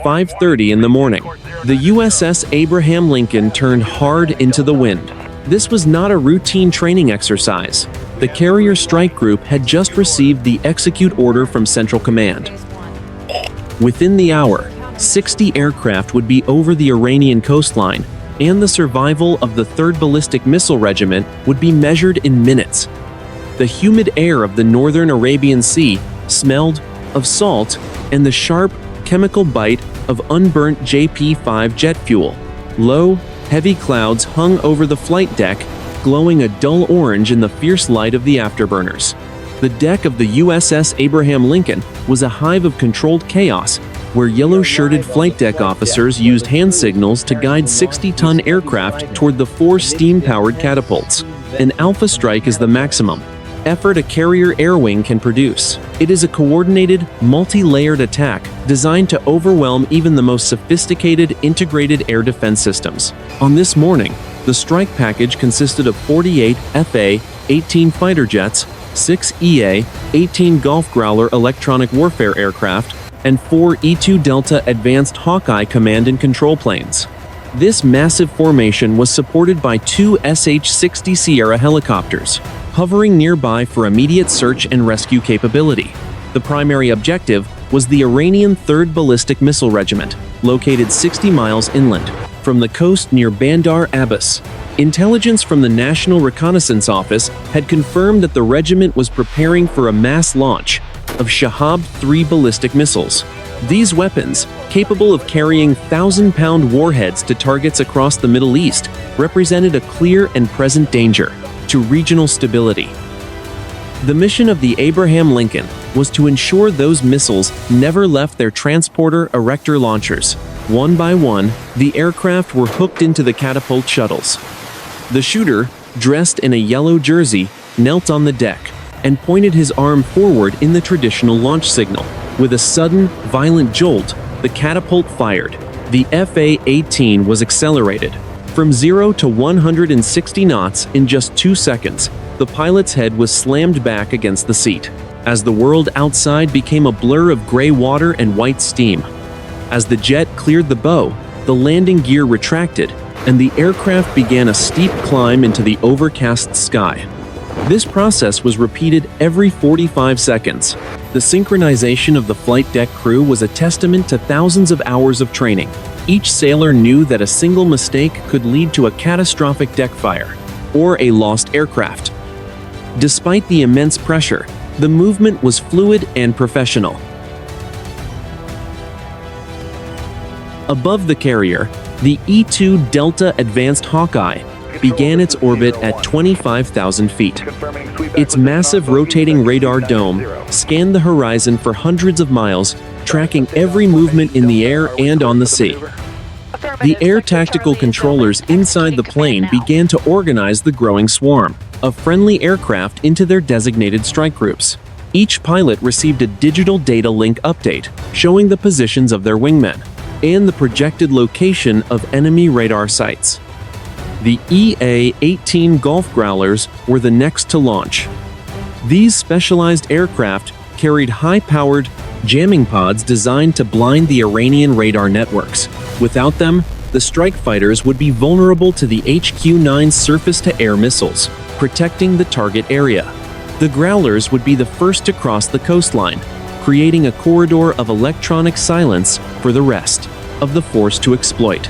5:30 in the morning. The USS Abraham Lincoln turned hard into the wind. This was not a routine training exercise. The carrier strike group had just received the execute order from Central Command. Within the hour, 60 aircraft would be over the Iranian coastline, and the survival of the 3rd Ballistic Missile Regiment would be measured in minutes. The humid air of the northern Arabian Sea smelled of salt and the sharp chemical bite of unburnt JP-5 jet fuel. Low, heavy clouds hung over the flight deck, glowing a dull orange in the fierce light of the afterburners. The deck of the USS Abraham Lincoln was a hive of controlled chaos, where yellow-shirted flight deck officers used hand signals to guide 60-ton aircraft toward the 4 steam-powered catapults. An alpha strike is the maximum effort a carrier air wing can produce. It is a coordinated, multi-layered attack designed to overwhelm even the most sophisticated integrated air defense systems. On this morning, the strike package consisted of 48 FA-18 fighter jets, 6 EA-18 Golf Growler electronic warfare aircraft, and 4 E-2 Delta Advanced Hawkeye command and control planes. This massive formation was supported by 2 SH-60 Sierra helicopters, hovering nearby for immediate search and rescue capability. The primary objective was the Iranian 3rd Ballistic Missile Regiment, located 60 miles inland from the coast near Bandar Abbas. Intelligence from the National Reconnaissance Office had confirmed that the regiment was preparing for a mass launch of Shahab-3 ballistic missiles. These weapons, capable of carrying 1,000-pound warheads to targets across the Middle East, represented a clear and present danger to regional stability. The mission of the Abraham Lincoln was to ensure those missiles never left their transporter erector launchers. One by one, the aircraft were hooked into the catapult shuttles. The shooter, dressed in a yellow jersey, knelt on the deck and pointed his arm forward in the traditional launch signal. With a sudden, violent jolt, the catapult fired. The FA-18 was accelerated from 0 to 160 knots in just 2 seconds. The pilot's head was slammed back against the seat, as the world outside became a blur of gray water and white steam. As the jet cleared the bow, the landing gear retracted, and the aircraft began a steep climb into the overcast sky. This process was repeated every 45 seconds. The synchronization of the flight deck crew was a testament to thousands of hours of training. Each sailor knew that a single mistake could lead to a catastrophic deck fire or a lost aircraft. Despite the immense pressure, the movement was fluid and professional. Above the carrier, the E-2 Delta Advanced Hawkeye began its orbit at 25,000 feet. Its massive rotating radar dome scanned the horizon for hundreds of miles, tracking every movement in the air and on the sea. The air tactical controllers inside the plane began to organize the growing swarm of friendly aircraft into their designated strike groups. Each pilot received a digital data link update showing the positions of their wingmen and the projected location of enemy radar sites. The EA-18 Golf Growlers were the next to launch. These specialized aircraft carried high-powered jamming pods designed to blind the Iranian radar networks. Without them, the strike fighters would be vulnerable to the HQ-9 surface-to-air missiles, protecting the target area. The Growlers would be the first to cross the coastline, creating a corridor of electronic silence for the rest of the force to exploit.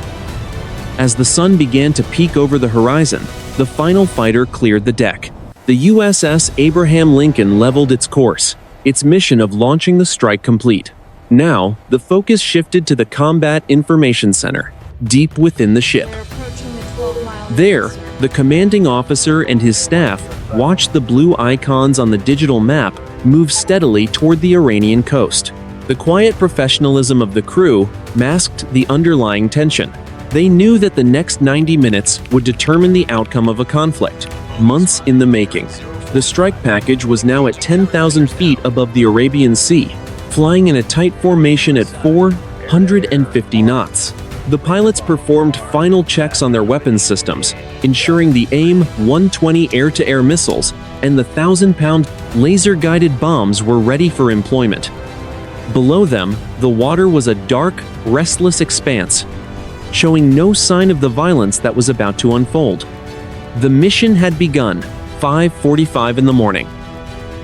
As the sun began to peek over the horizon, the final fighter cleared the deck. The USS Abraham Lincoln leveled its course, its mission of launching the strike complete. Now, the focus shifted to the Combat Information Center, deep within the ship. There, the commanding officer and his staff watched the blue icons on the digital map move steadily toward the Iranian coast. The quiet professionalism of the crew masked the underlying tension. They knew that the next 90 minutes would determine the outcome of a conflict, months in the making. The strike package was now at 10,000 feet above the Arabian Sea, flying in a tight formation at 450 knots. The pilots performed final checks on their weapons systems, ensuring the AIM-120 air-to-air missiles and the 1,000-pound laser-guided bombs were ready for employment. Below them, the water was a dark, restless expanse, showing no sign of the violence that was about to unfold. The mission had begun, 5:45 in the morning.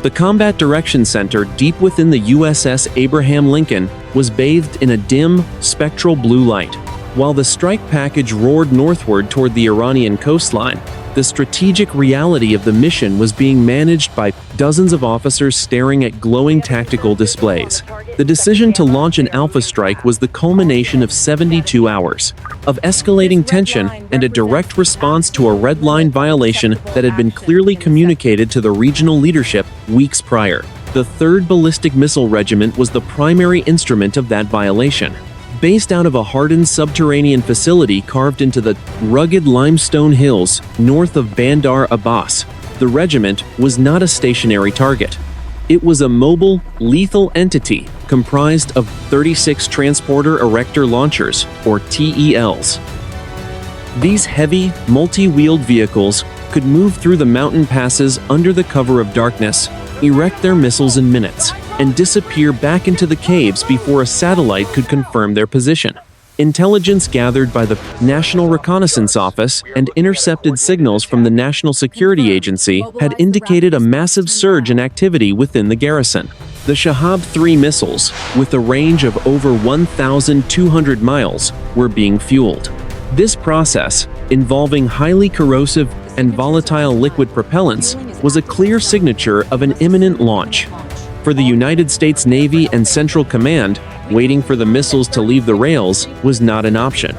The Combat Direction Center, deep within the USS Abraham Lincoln, was bathed in a dim, spectral blue light. While the strike package roared northward toward the Iranian coastline, the strategic reality of the mission was being managed by dozens of officers staring at glowing tactical displays. The decision to launch an alpha strike was the culmination of 72 hours of escalating tension and a direct response to a red line violation that had been clearly communicated to the regional leadership weeks prior. The 3rd Ballistic Missile Regiment was the primary instrument of that violation. Based out of a hardened subterranean facility carved into the rugged limestone hills north of Bandar Abbas, the regiment was not a stationary target. It was a mobile, lethal entity comprised of 36 Transporter Erector Launchers, or TELs. These heavy, multi-wheeled vehicles could move through the mountain passes under the cover of darkness, erect their missiles in minutes, and disappear back into the caves before a satellite could confirm their position. Intelligence gathered by the National Reconnaissance Office and intercepted signals from the National Security Agency had indicated a massive surge in activity within the garrison. The Shahab-3 missiles, with a range of over 1,200 miles, were being fueled. This process, involving highly corrosive and volatile liquid propellants, was a clear signature of an imminent launch. For the United States Navy and Central Command, waiting for the missiles to leave the rails was not an option.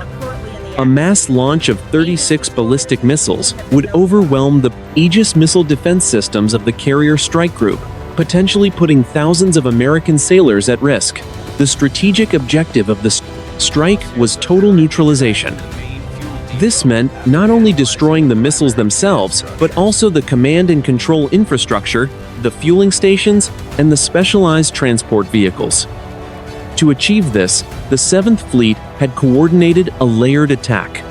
A mass launch of 36 ballistic missiles would overwhelm the Aegis missile defense systems of the Carrier Strike Group, potentially putting thousands of American sailors at risk. The strategic objective of the strike was total neutralization. This meant not only destroying the missiles themselves, but also the command and control infrastructure, the fueling stations, and the specialized transport vehicles. To achieve this, the 7th Fleet had coordinated a layered attack.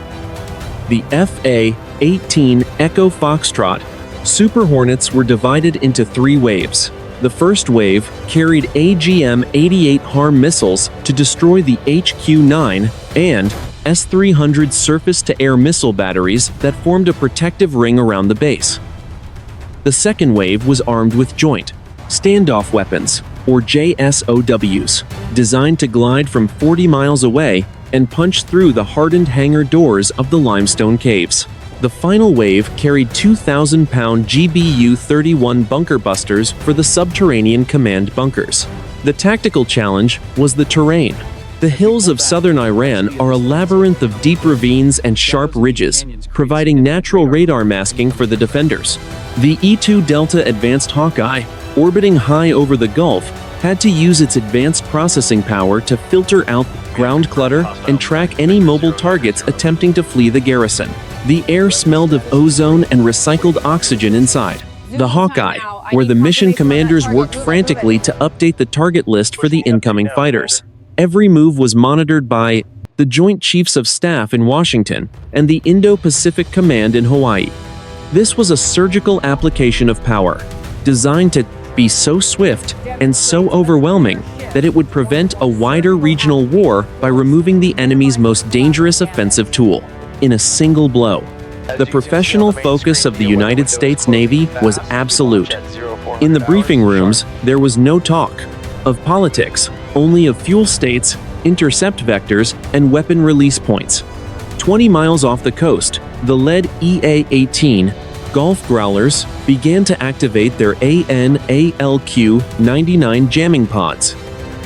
The FA-18 Echo Foxtrot Super Hornets were divided into 3 waves. The first wave carried AGM-88 HARM missiles to destroy the HQ-9 and S-300 surface-to-air missile batteries that formed a protective ring around the base. The second wave was armed with Joint Standoff Weapons, or JSOWs, designed to glide from 40 miles away and punch through the hardened hangar doors of the limestone caves. The final wave carried 2,000-pound GBU-31 bunker busters for the subterranean command bunkers. The tactical challenge was the terrain. The hills of southern Iran are a labyrinth of deep ravines and sharp ridges, providing natural radar masking for the defenders. The E-2 Delta Advanced Hawkeye, orbiting high over the Gulf, had to use its advanced processing power to filter out ground clutter and track any mobile targets attempting to flee the garrison. The air smelled of ozone and recycled oxygen inside the Hawkeye, where the mission commanders worked frantically to update the target list for the incoming fighters. Every move was monitored by the Joint Chiefs of Staff in Washington and the Indo-Pacific Command in Hawaii. This was a surgical application of power, designed to be so swift and so overwhelming that it would prevent a wider regional war by removing the enemy's most dangerous offensive tool in a single blow. The professional focus of the United States Navy was absolute. In the briefing rooms, there was no talk of politics, only of fuel states, intercept vectors, and weapon release points. 20 miles off the coast, the lead EA-18 Gulf Growlers began to activate their HQ-9 jamming pods.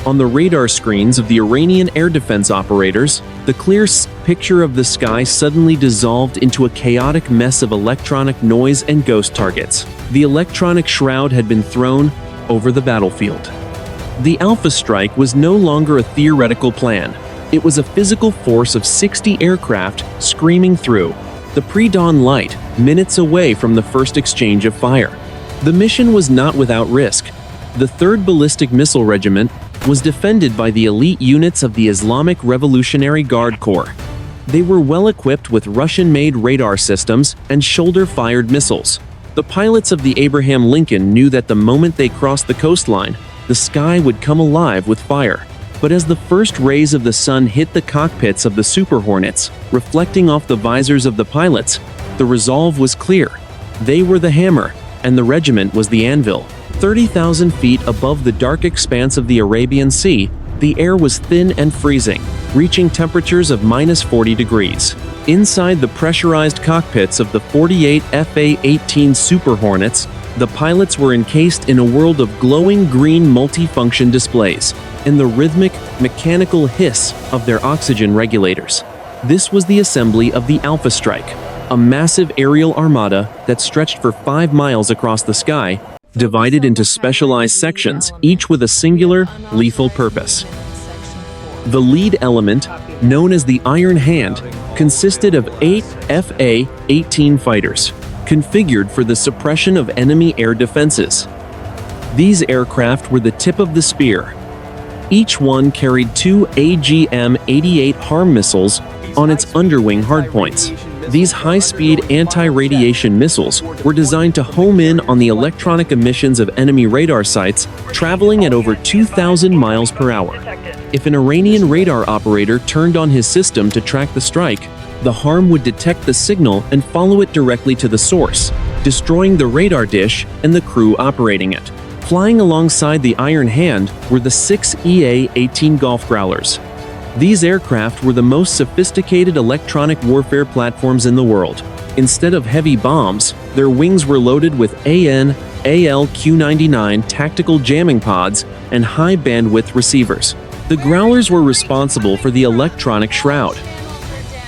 On the radar screens of the Iranian air defense operators, the clear picture of the sky suddenly dissolved into a chaotic mess of electronic noise and ghost targets. The electronic shroud had been thrown over the battlefield. The Alpha Strike was no longer a theoretical plan. It was a physical force of 60 aircraft screaming through the pre-dawn light, minutes away from the first exchange of fire. The mission was not without risk. The 3rd Ballistic Missile Regiment was defended by the elite units of the Islamic Revolutionary Guard Corps. They were well equipped with Russian-made radar systems and shoulder-fired missiles. The pilots of the Abraham Lincoln knew that the moment they crossed the coastline, the sky would come alive with fire. But as the first rays of the sun hit the cockpits of the Super Hornets, reflecting off the visors of the pilots, the resolve was clear. They were the hammer, and the regiment was the anvil. 30,000 feet above the dark expanse of the Arabian Sea, the air was thin and freezing, reaching temperatures of -40 degrees. Inside the pressurized cockpits of the 48 FA-18 Super Hornets, the pilots were encased in a world of glowing green multifunction displays and the rhythmic, mechanical hiss of their oxygen regulators. This was the assembly of the Alpha Strike, a massive aerial armada that stretched for 5 miles across the sky, divided into specialized sections, each with a singular, lethal purpose. The lead element, known as the Iron Hand, consisted of 8 FA-18 fighters, configured for the suppression of enemy air defenses. These aircraft were the tip of the spear. Each one carried 2 AGM-88 HARM missiles on its underwing hardpoints. These high-speed anti-radiation missiles were designed to home in on the electronic emissions of enemy radar sites traveling at over 2,000 miles per hour. If an Iranian radar operator turned on his system to track the strike, the HARM would detect the signal and follow it directly to the source, destroying the radar dish and the crew operating it. Flying alongside the Iron Hand were the 6 EA-18 Golf Growlers. These aircraft were the most sophisticated electronic warfare platforms in the world. Instead of heavy bombs, their wings were loaded with AN/AL-Q99 tactical jamming pods and high-bandwidth receivers. The Growlers were responsible for the electronic shroud.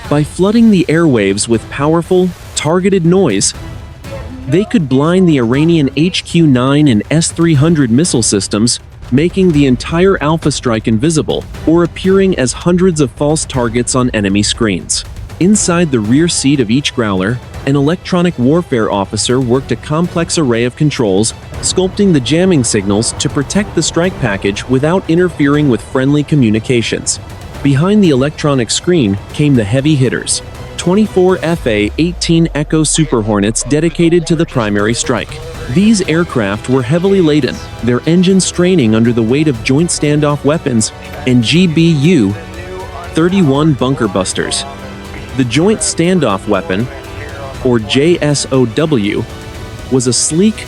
By flooding the airwaves with powerful, targeted noise, they could blind the Iranian HQ-9 and S-300 missile systems, making the entire Alpha Strike invisible or appearing as hundreds of false targets on enemy screens. Inside the rear seat of each Growler, an electronic warfare officer worked a complex array of controls, sculpting the jamming signals to protect the strike package without interfering with friendly communications. Behind the electronic screen came the heavy hitters, 24 FA-18 Echo Super Hornets dedicated to the primary strike. These aircraft were heavily laden, their engines straining under the weight of Joint Standoff Weapons and GBU-31 bunker busters. The Joint Standoff Weapon, or JSOW, was a sleek,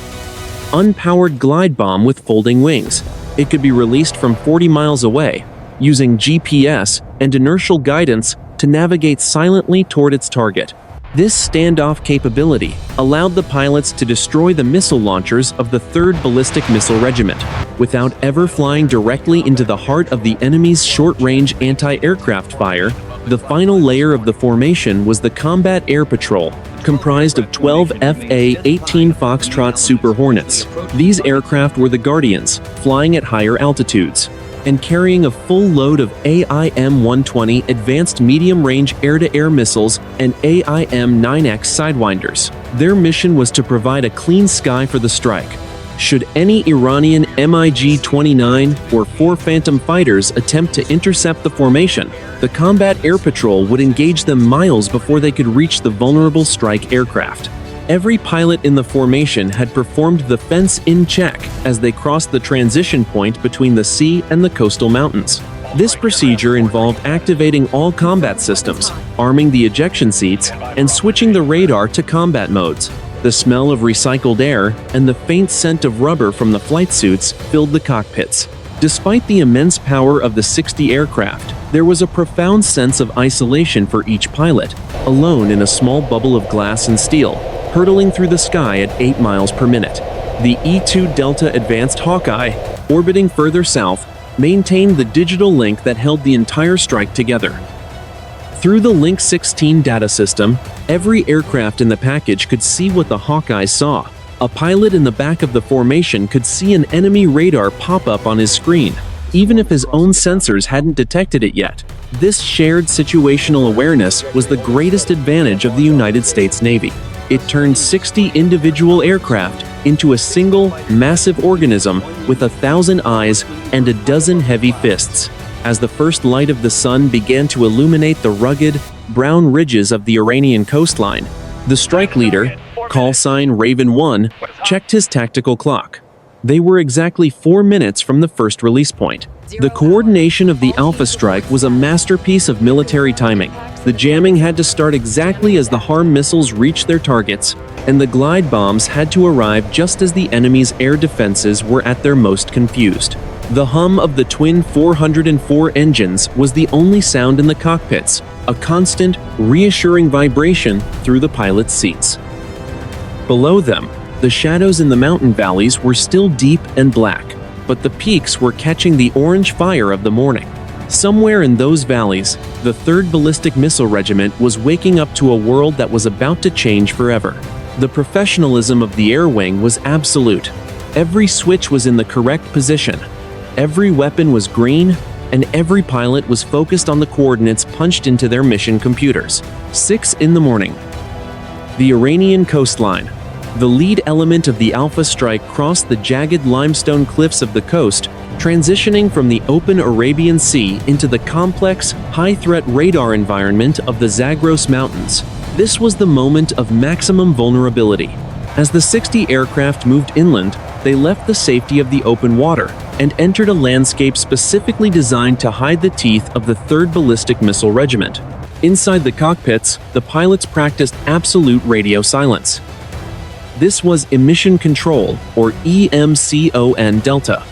unpowered glide bomb with folding wings. It could be released from 40 miles away, using GPS and inertial guidance to navigate silently toward its target. This standoff capability allowed the pilots to destroy the missile launchers of the 3rd Ballistic Missile Regiment without ever flying directly into the heart of the enemy's short-range anti-aircraft fire. The final layer of the formation was the Combat Air Patrol, comprised of 12 FA-18 Foxtrot Super Hornets. These aircraft were the Guardians, flying at higher altitudes and carrying a full load of AIM-120 advanced medium-range air-to-air missiles and AIM-9X Sidewinders. Their mission was to provide a clean sky for the strike. Should any Iranian MiG-29 or 4 Phantom fighters attempt to intercept the formation, the Combat Air Patrol would engage them miles before they could reach the vulnerable strike aircraft. Every pilot in the formation had performed the fence-in check as they crossed the transition point between the sea and the coastal mountains. This procedure involved activating all combat systems, arming the ejection seats, and switching the radar to combat modes. The smell of recycled air and the faint scent of rubber from the flight suits filled the cockpits. Despite the immense power of the 60 aircraft, there was a profound sense of isolation for each pilot, alone in a small bubble of glass and steel, hurtling through the sky at 8 miles per minute. The E-2 Delta Advanced Hawkeye, orbiting further south, maintained the digital link that held the entire strike together. Through the Link 16 data system, every aircraft in the package could see what the Hawkeye saw. A pilot in the back of the formation could see an enemy radar pop up on his screen, even if his own sensors hadn't detected it yet. This shared situational awareness was the greatest advantage of the United States Navy. It turned 60 individual aircraft into a single, massive organism with 1,000 eyes and a dozen heavy fists. As the first light of the sun began to illuminate the rugged, brown ridges of the Iranian coastline, the strike leader, call sign Raven 1, checked his tactical clock. They were exactly 4 minutes from the first release point. The coordination of the Alpha strike was a masterpiece of military timing. The jamming had to start exactly as the HARM missiles reached their targets, and the glide bombs had to arrive just as the enemy's air defenses were at their most confused. The hum of the twin 404 engines was the only sound in the cockpits, a constant, reassuring vibration through the pilots' seats. Below them, the shadows in the mountain valleys were still deep and black, but the peaks were catching the orange fire of the morning. Somewhere in those valleys, the 3rd Ballistic Missile Regiment was waking up to a world that was about to change forever. The professionalism of the air wing was absolute. Every switch was in the correct position. Every weapon was green, and every pilot was focused on the coordinates punched into their mission computers. 6 in the morning. The Iranian coastline. The lead element of the Alpha strike crossed the jagged limestone cliffs of the coast, transitioning from the open Arabian Sea into the complex, high-threat radar environment of the Zagros Mountains. This was the moment of maximum vulnerability. As the 60 aircraft moved inland, they left the safety of the open water and entered a landscape specifically designed to hide the teeth of the 3rd Ballistic Missile Regiment. Inside the cockpits, the pilots practiced absolute radio silence. This was emission control, or EMCON Delta.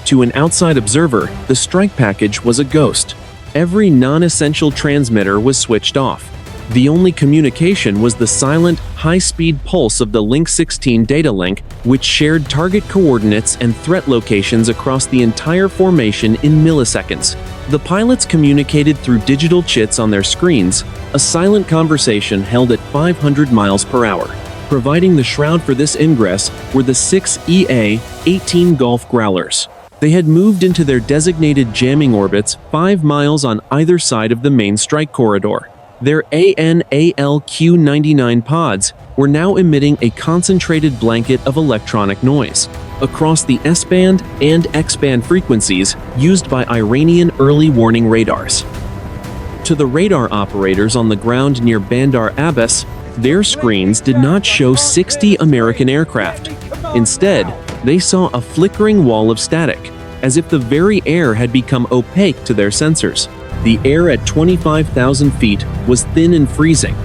To an outside observer, the strike package was a ghost. Every non-essential transmitter was switched off. The only communication was the silent, high-speed pulse of the Link 16 data link, which shared target coordinates and threat locations across the entire formation in milliseconds. The pilots communicated through digital chits on their screens, a silent conversation held at 500 miles per hour. Providing the shroud for this ingress were the 6 EA-18 Golf Growlers. They had moved into their designated jamming orbits 5 miles on either side of the main strike corridor. Their ANALQ-99 pods were now emitting a concentrated blanket of electronic noise across the S-band and X-band frequencies used by Iranian early warning radars. To the radar operators on the ground near Bandar Abbas, their screens did not show 60 American aircraft. Instead, they saw a flickering wall of static, as if the very air had become opaque to their sensors. The air at 25,000 feet was thin and freezing,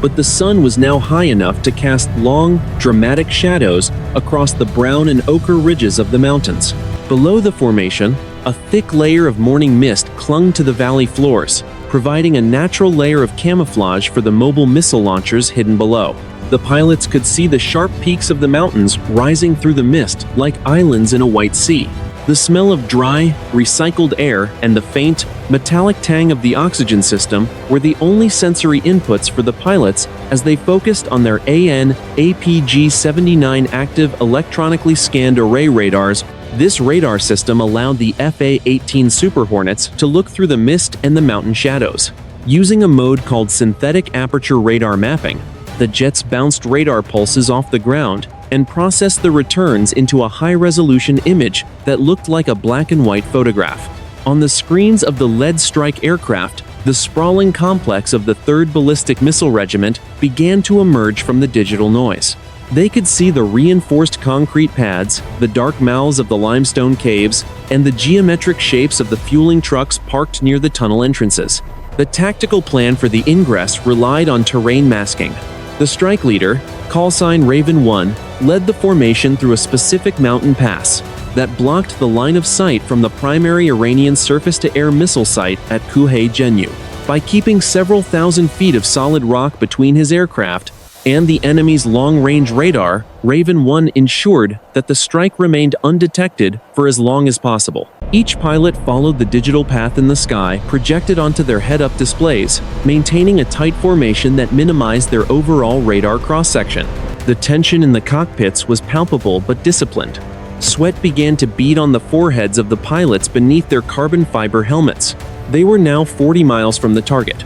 but the sun was now high enough to cast long, dramatic shadows across the brown and ochre ridges of the mountains. Below the formation, a thick layer of morning mist clung to the valley floors, providing a natural layer of camouflage for the mobile missile launchers hidden below. The pilots could see the sharp peaks of the mountains rising through the mist like islands in a white sea. The smell of dry, recycled air and the faint, metallic tang of the oxygen system were the only sensory inputs for the pilots as they focused on their AN/APG-79 active electronically scanned array radars. This radar system allowed the FA-18 Super Hornets to look through the mist and the mountain shadows. Using a mode called synthetic aperture radar mapping, the jets bounced radar pulses off the ground and processed the returns into a high-resolution image that looked like a black-and-white photograph. On the screens of the lead strike aircraft, the sprawling complex of the 3rd Ballistic Missile Regiment began to emerge from the digital noise. They could see the reinforced concrete pads, the dark mouths of the limestone caves, and the geometric shapes of the fueling trucks parked near the tunnel entrances. The tactical plan for the ingress relied on terrain masking. The strike leader, callsign Raven 1, led the formation through a specific mountain pass that blocked the line of sight from the primary Iranian surface-to-air missile site at Kuhay-Genu. By keeping several thousand feet of solid rock between his aircraft and the enemy's long-range radar, Raven 1 ensured that the strike remained undetected for as long as possible. Each pilot followed the digital path in the sky projected onto their head-up displays, maintaining a tight formation that minimized their overall radar cross-section. The tension in the cockpits was palpable but disciplined. Sweat began to bead on the foreheads of the pilots beneath their carbon fiber helmets. They were now 40 miles from the target.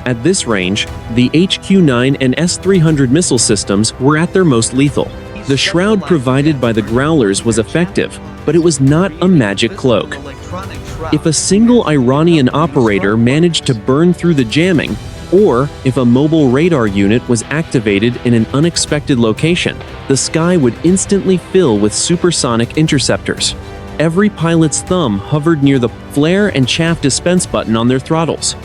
At this range, the HQ-9 and S-300 missile systems were at their most lethal. The shroud provided by the Growlers was effective, but it was not a magic cloak. If a single Iranian operator managed to burn through the jamming, Or, if a mobile radar unit was activated in an unexpected location, the sky would instantly fill with supersonic interceptors. Every pilot's thumb hovered near the flare and chaff dispense button on their throttles.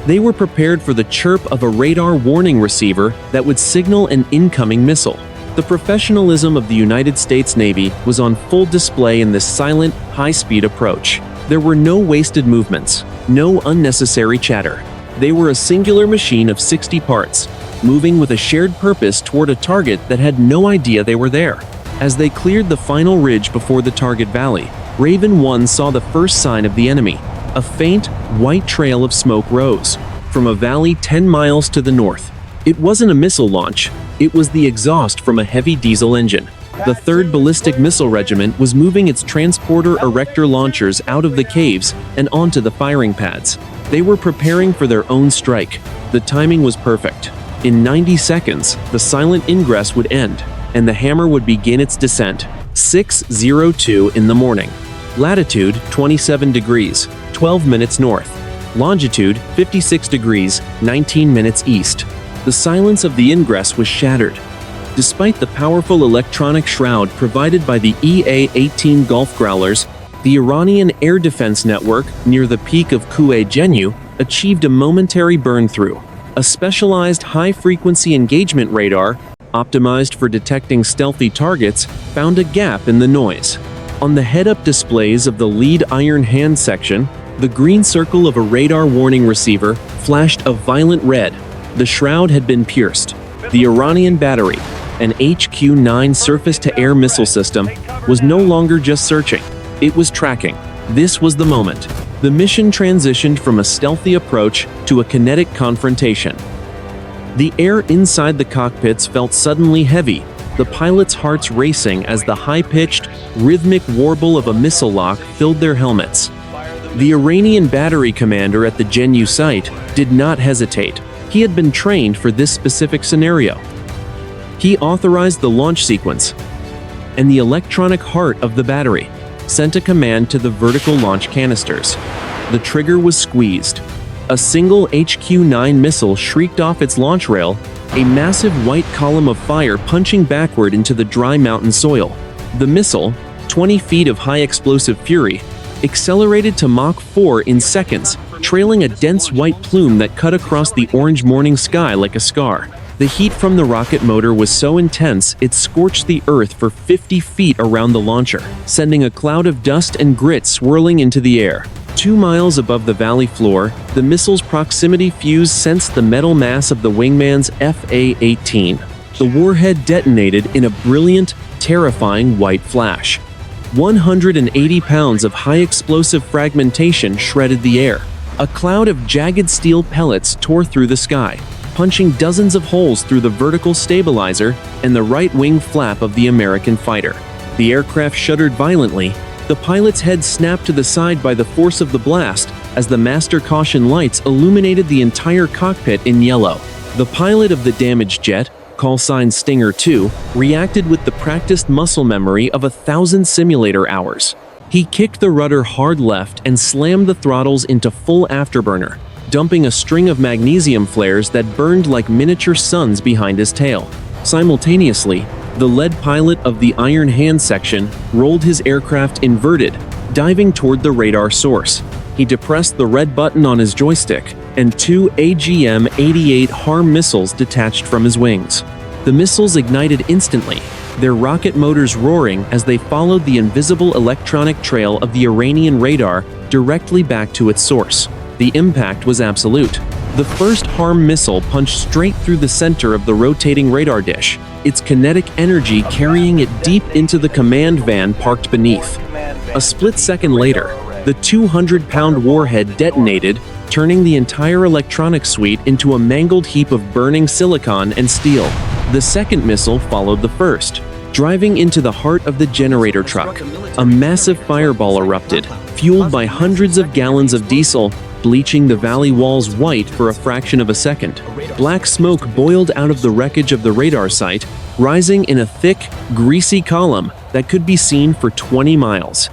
They were prepared for the chirp of a radar warning receiver that would signal an incoming missile. The professionalism of the United States Navy was on full display in this silent, high-speed approach. There were no wasted movements, no unnecessary chatter. They were a singular machine of 60 parts, moving with a shared purpose toward a target that had no idea they were there. As they cleared the final ridge before the target valley, Raven 1 saw the first sign of the enemy. A faint, white trail of smoke rose from a valley 10 miles to the north. It wasn't a missile launch, it was the exhaust from a heavy diesel engine. The 3rd Ballistic Missile Regiment was moving its transporter erector launchers out of the caves and onto the firing pads. They were preparing for their own strike. The timing was perfect. In 90 seconds, the silent ingress would end, and the hammer would begin its descent. 6:02 in the morning. Latitude 27 degrees, 12 minutes north. Longitude 56 degrees, 19 minutes east. The silence of the ingress was shattered. Despite the powerful electronic shroud provided by the EA-18 Gulf Growlers, the Iranian air defense network near the peak of Kuwait achieved a momentary burn-through. A specialized high-frequency engagement radar, optimized for detecting stealthy targets, found a gap in the noise. On the head-up displays of the lead iron hand section, the green circle of a radar warning receiver flashed a violent red. The shroud had been pierced. The Iranian battery, an HQ-9 surface-to-air missile system, was no longer just searching. It was tracking. This was the moment. The mission transitioned from a stealthy approach to a kinetic confrontation. The air inside the cockpits felt suddenly heavy, the pilots' hearts racing as the high-pitched, rhythmic warble of a missile lock filled their helmets. The Iranian battery commander at the Genu site did not hesitate. He had been trained for this specific scenario. He authorized the launch sequence, and the electronic heart of the battery sent a command to the vertical launch canisters. The trigger was squeezed. A single HQ-9 missile shrieked off its launch rail, a massive white column of fire punching backward into the dry mountain soil. The missile, 20 feet of high explosive fury, accelerated to Mach 4 in seconds, trailing a dense white plume that cut across the orange morning sky like a scar. The heat from the rocket motor was so intense it scorched the earth for 50 feet around the launcher, sending a cloud of dust and grit swirling into the air. 2 miles above the valley floor, the missile's proximity fuse sensed the metal mass of the wingman's FA-18. The warhead detonated in a brilliant, terrifying white flash. 180 pounds of high-explosive fragmentation shredded the air. A cloud of jagged steel pellets tore through the sky, punching dozens of holes through the vertical stabilizer and the right wing flap of the American fighter. The aircraft shuddered violently. The pilot's head snapped to the side by the force of the blast as the master caution lights illuminated the entire cockpit in yellow. The pilot of the damaged jet, call sign Stinger 2, reacted with the practiced muscle memory of 1,000 simulator hours. He kicked the rudder hard left and slammed the throttles into full afterburner, dumping a string of magnesium flares that burned like miniature suns behind his tail. Simultaneously, the lead pilot of the iron hand section rolled his aircraft inverted, diving toward the radar source. He depressed the red button on his joystick, and 2 AGM-88 HARM missiles detached from his wings. The missiles ignited instantly, their rocket motors roaring as they followed the invisible electronic trail of the Iranian radar directly back to its source. The impact was absolute. The first HARM missile punched straight through the center of the rotating radar dish, its kinetic energy carrying it deep into the command van parked beneath. A split second later, the 200-pound warhead detonated, turning the entire electronic suite into a mangled heap of burning silicon and steel. The second missile followed the first, driving into the heart of the generator truck. A massive fireball erupted, fueled by hundreds of gallons of diesel, bleaching the valley walls white for a fraction of a second. Black smoke boiled out of the wreckage of the radar site, rising in a thick, greasy column that could be seen for 20 miles.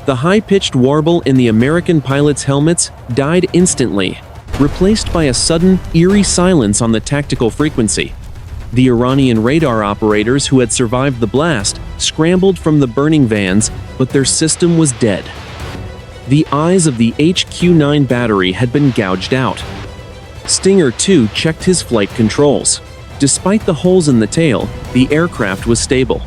The high-pitched warble in the American pilots' helmets died instantly. replaced by a sudden, eerie silence on the tactical frequency. The Iranian radar operators who had survived the blast scrambled from the burning vans, but their system was dead. The eyes of the HQ-9 battery had been gouged out. Stinger 2 checked his flight controls. Despite the holes in the tail, the aircraft was stable.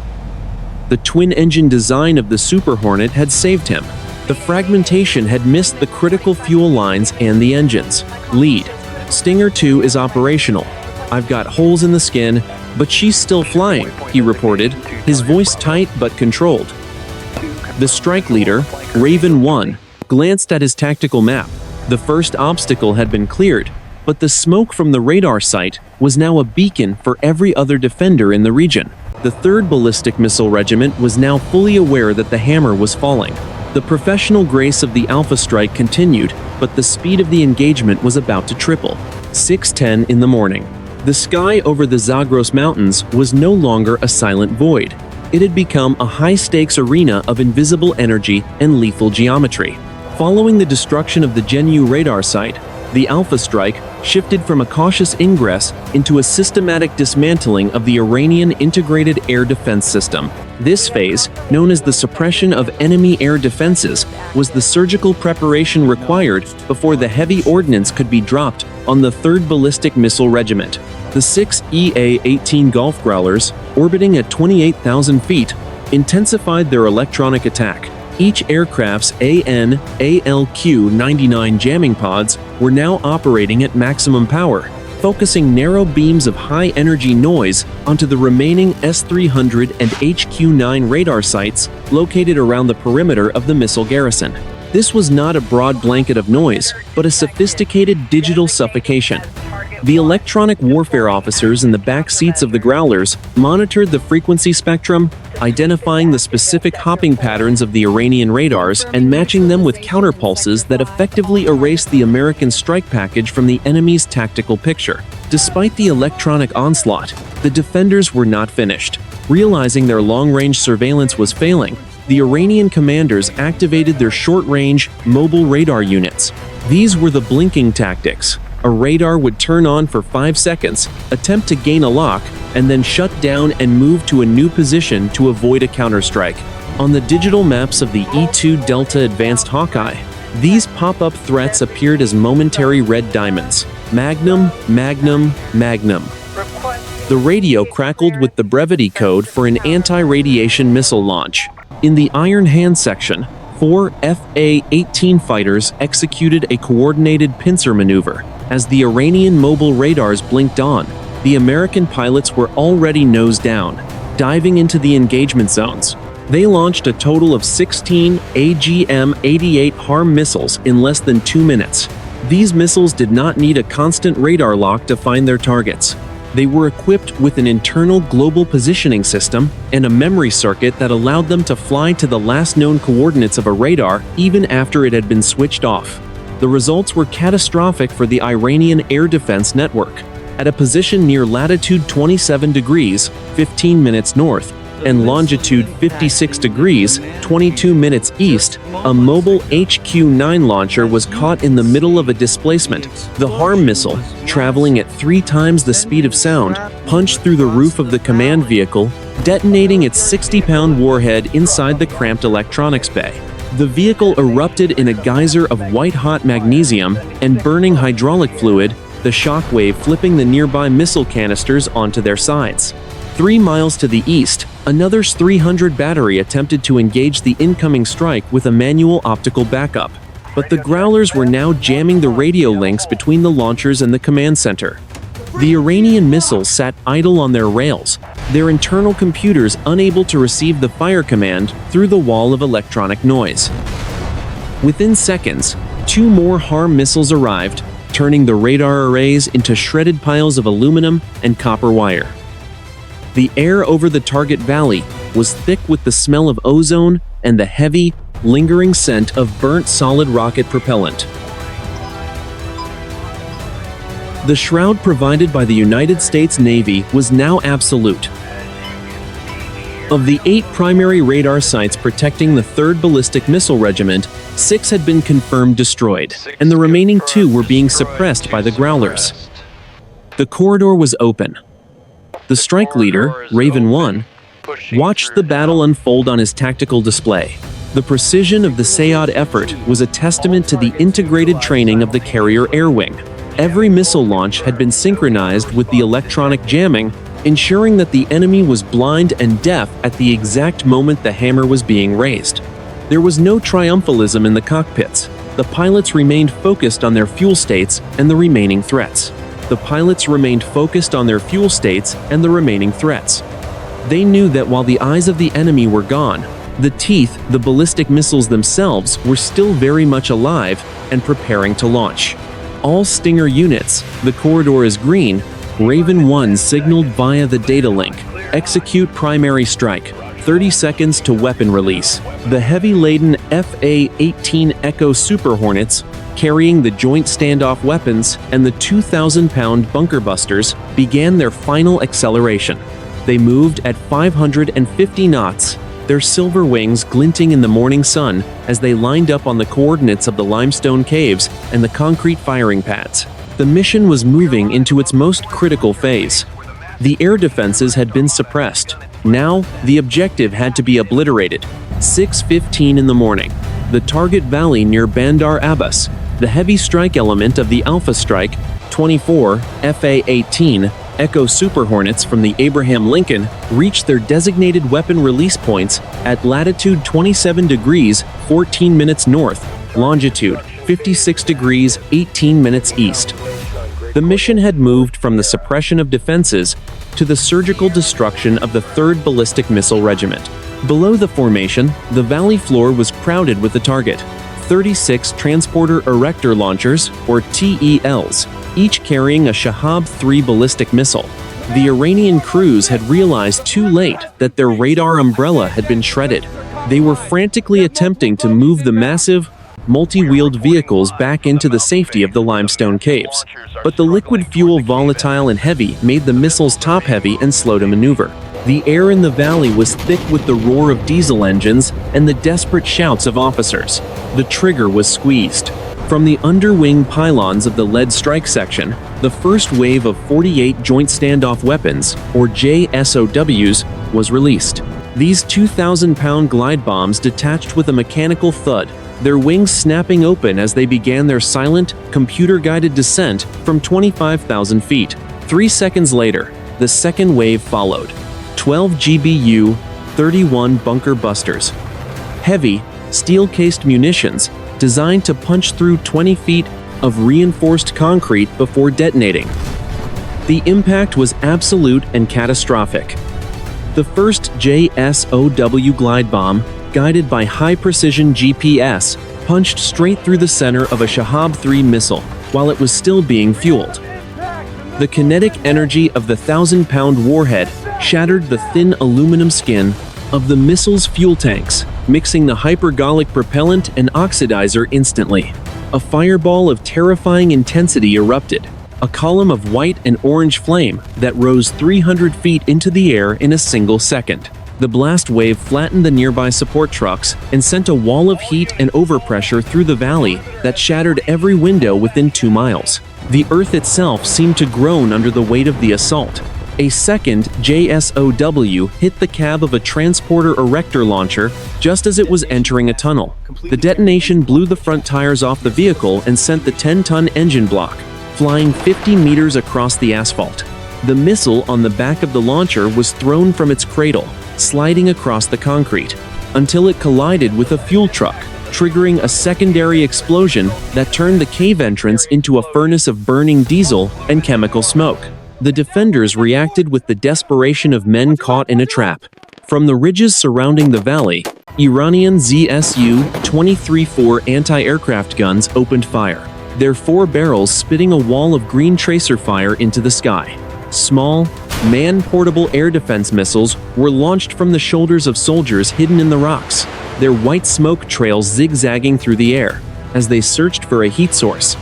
The twin-engine design of the Super Hornet had saved him. The fragmentation had missed the critical fuel lines and the engines. Lead. Stinger 2 is operational. I've got holes in the skin, but she's still flying, he reported, his voice tight but controlled. The strike leader, Raven 1, glanced at his tactical map. The first obstacle had been cleared, but the smoke from the radar site was now a beacon for every other defender in the region. The 3rd Ballistic Missile Regiment was now fully aware that the hammer was falling. The professional grace of the Alpha strike continued, but the speed of the engagement was about to triple. 6:10 in the morning. The sky over the Zagros Mountains was no longer a silent void. It had become a high-stakes arena of invisible energy and lethal geometry. Following the destruction of the Genu radar site, the Alpha strike shifted from a cautious ingress into a systematic dismantling of the Iranian integrated air defense system. This phase, known as the suppression of enemy air defenses, was the surgical preparation required before the heavy ordnance could be dropped on the 3rd Ballistic Missile Regiment. The 6 EA-18 Golf Growlers, orbiting at 28,000 feet, intensified their electronic attack. Each aircraft's ALQ-99 jamming pods were now operating at maximum power, focusing narrow beams of high-energy noise onto the remaining S-300 and HQ-9 radar sites located around the perimeter of the missile garrison. This was not a broad blanket of noise, but a sophisticated digital suffocation. The electronic warfare officers in the back seats of the Growlers monitored the frequency spectrum, identifying the specific hopping patterns of the Iranian radars and matching them with counterpulses that effectively erased the American strike package from the enemy's tactical picture. Despite the electronic onslaught, the defenders were not finished. Realizing their long-range surveillance was failing, the Iranian commanders activated their short-range, mobile radar units. These were the blinking tactics. A radar would turn on for 5 seconds, attempt to gain a lock, and then shut down and move to a new position to avoid a counterstrike. On the digital maps of the E-2 Delta Advanced Hawkeye, these pop-up threats appeared as momentary red diamonds. Magnum, Magnum, Magnum. The radio crackled with the brevity code for an anti-radiation missile launch. In the Iron Hand section, 4 FA-18 fighters executed a coordinated pincer maneuver. As the Iranian mobile radars blinked on, the American pilots were already nose down, diving into the engagement zones. They launched a total of 16 AGM-88 HARM missiles in less than 2 minutes. These missiles did not need a constant radar lock to find their targets. They were equipped with an internal global positioning system and a memory circuit that allowed them to fly to the last known coordinates of a radar even after it had been switched off. The results were catastrophic for the Iranian air defense network. At a position near latitude 27 degrees, 15 minutes north, and longitude 56 degrees, 22 minutes east, a mobile HQ-9 launcher was caught in the middle of a displacement. The HARM missile, traveling at 3 times the speed of sound, punched through the roof of the command vehicle, detonating its 60-pound warhead inside the cramped electronics bay. The vehicle erupted in a geyser of white-hot magnesium and burning hydraulic fluid, the shockwave flipping the nearby missile canisters onto their sides. 3 miles to the east, another S-300 battery attempted to engage the incoming strike with a manual optical backup, but the Growlers were now jamming the radio links between the launchers and the command center. The Iranian missiles sat idle on their rails, their internal computers unable to receive the fire command through the wall of electronic noise. Within seconds, 2 more HARM missiles arrived, turning the radar arrays into shredded piles of aluminum and copper wire. The air over the target valley was thick with the smell of ozone and the heavy, lingering scent of burnt solid rocket propellant. The shroud provided by the United States Navy was now absolute. Of the 8 primary radar sites protecting the 3rd Ballistic Missile Regiment, 6 had been confirmed destroyed, and the remaining 2 were being suppressed by the Growlers. The corridor was open. The strike leader, Raven 1, watched the battle unfold on his tactical display. The precision of the SAOD effort was a testament to the integrated training of the carrier air wing. Every missile launch had been synchronized with the electronic jamming, ensuring that the enemy was blind and deaf at the exact moment the hammer was being raised. There was no triumphalism in the cockpits. The pilots remained focused on their fuel states and the remaining threats. They knew that while the eyes of the enemy were gone, the teeth, the ballistic missiles themselves, were still very much alive and preparing to launch. All Stinger units, the corridor is green. Raven 1 signaled via the data link. Execute primary strike. 30 seconds to weapon release. The heavy-laden FA-18 Echo Super Hornets, carrying the Joint Standoff weapons and the 2,000-pound bunker busters, began their final acceleration. They moved at 550 knots, their silver wings glinting in the morning sun as they lined up on the coordinates of the limestone caves and the concrete firing pads. The mission was moving into its most critical phase. The air defenses had been suppressed. Now, the objective had to be obliterated. 6:15 in the morning. The target valley near Bandar Abbas, the heavy strike element of the Alpha Strike, 24 FA-18 Echo Super Hornets from the Abraham Lincoln, reached their designated weapon release points at latitude 27 degrees 14 minutes north, longitude 56 degrees 18 minutes east. The mission had moved from the suppression of defenses to the surgical destruction of the 3rd Ballistic Missile Regiment. Below the formation, the valley floor was crowded with the target. 36 Transporter Erector Launchers, or TELs, each carrying a Shahab-3 ballistic missile. The Iranian crews had realized too late that their radar umbrella had been shredded. They were frantically attempting to move the massive, multi-wheeled vehicles back into the safety of the limestone caves. But the liquid fuel, volatile and heavy, made the missiles top-heavy and slow to maneuver. The air in the valley was thick with the roar of diesel engines and the desperate shouts of officers. The trigger was squeezed. From the underwing pylons of the lead strike section, the first wave of 48 Joint Standoff Weapons, or JSOWs, was released. These 2,000-pound glide bombs detached with a mechanical thud, their wings snapping open as they began their silent, computer-guided descent from 25,000 feet. 3 seconds later, the second wave followed. 12 GBU, 31 bunker busters. Heavy, steel-cased munitions designed to punch through 20 feet of reinforced concrete before detonating. The impact was absolute and catastrophic. The first JSOW glide bomb, guided by high-precision GPS, punched straight through the center of a Shahab-3 missile while it was still being fueled. The kinetic energy of the 1,000-pound warhead shattered the thin aluminum skin of the missile's fuel tanks, mixing the hypergolic propellant and oxidizer instantly. A fireball of terrifying intensity erupted, a column of white and orange flame that rose 300 feet into the air in a single second. The blast wave flattened the nearby support trucks and sent a wall of heat and overpressure through the valley that shattered every window within 2 miles. The earth itself seemed to groan under the weight of the assault. A second JSOW hit the cab of a transporter erector launcher just as it was entering a tunnel. The detonation blew the front tires off the vehicle and sent the 10-ton engine block flying 50 meters across the asphalt. The missile on the back of the launcher was thrown from its cradle, sliding across the concrete, until it collided with a fuel truck, triggering a secondary explosion that turned the cave entrance into a furnace of burning diesel and chemical smoke. The defenders reacted with the desperation of men caught in a trap. From the ridges surrounding the valley, Iranian ZSU-23-4 anti-aircraft guns opened fire, their 4 barrels spitting a wall of green tracer fire into the sky. Small, man-portable air defense missiles were launched from the shoulders of soldiers hidden in the rocks, their white smoke trails zigzagging through the air as they searched for a heat source.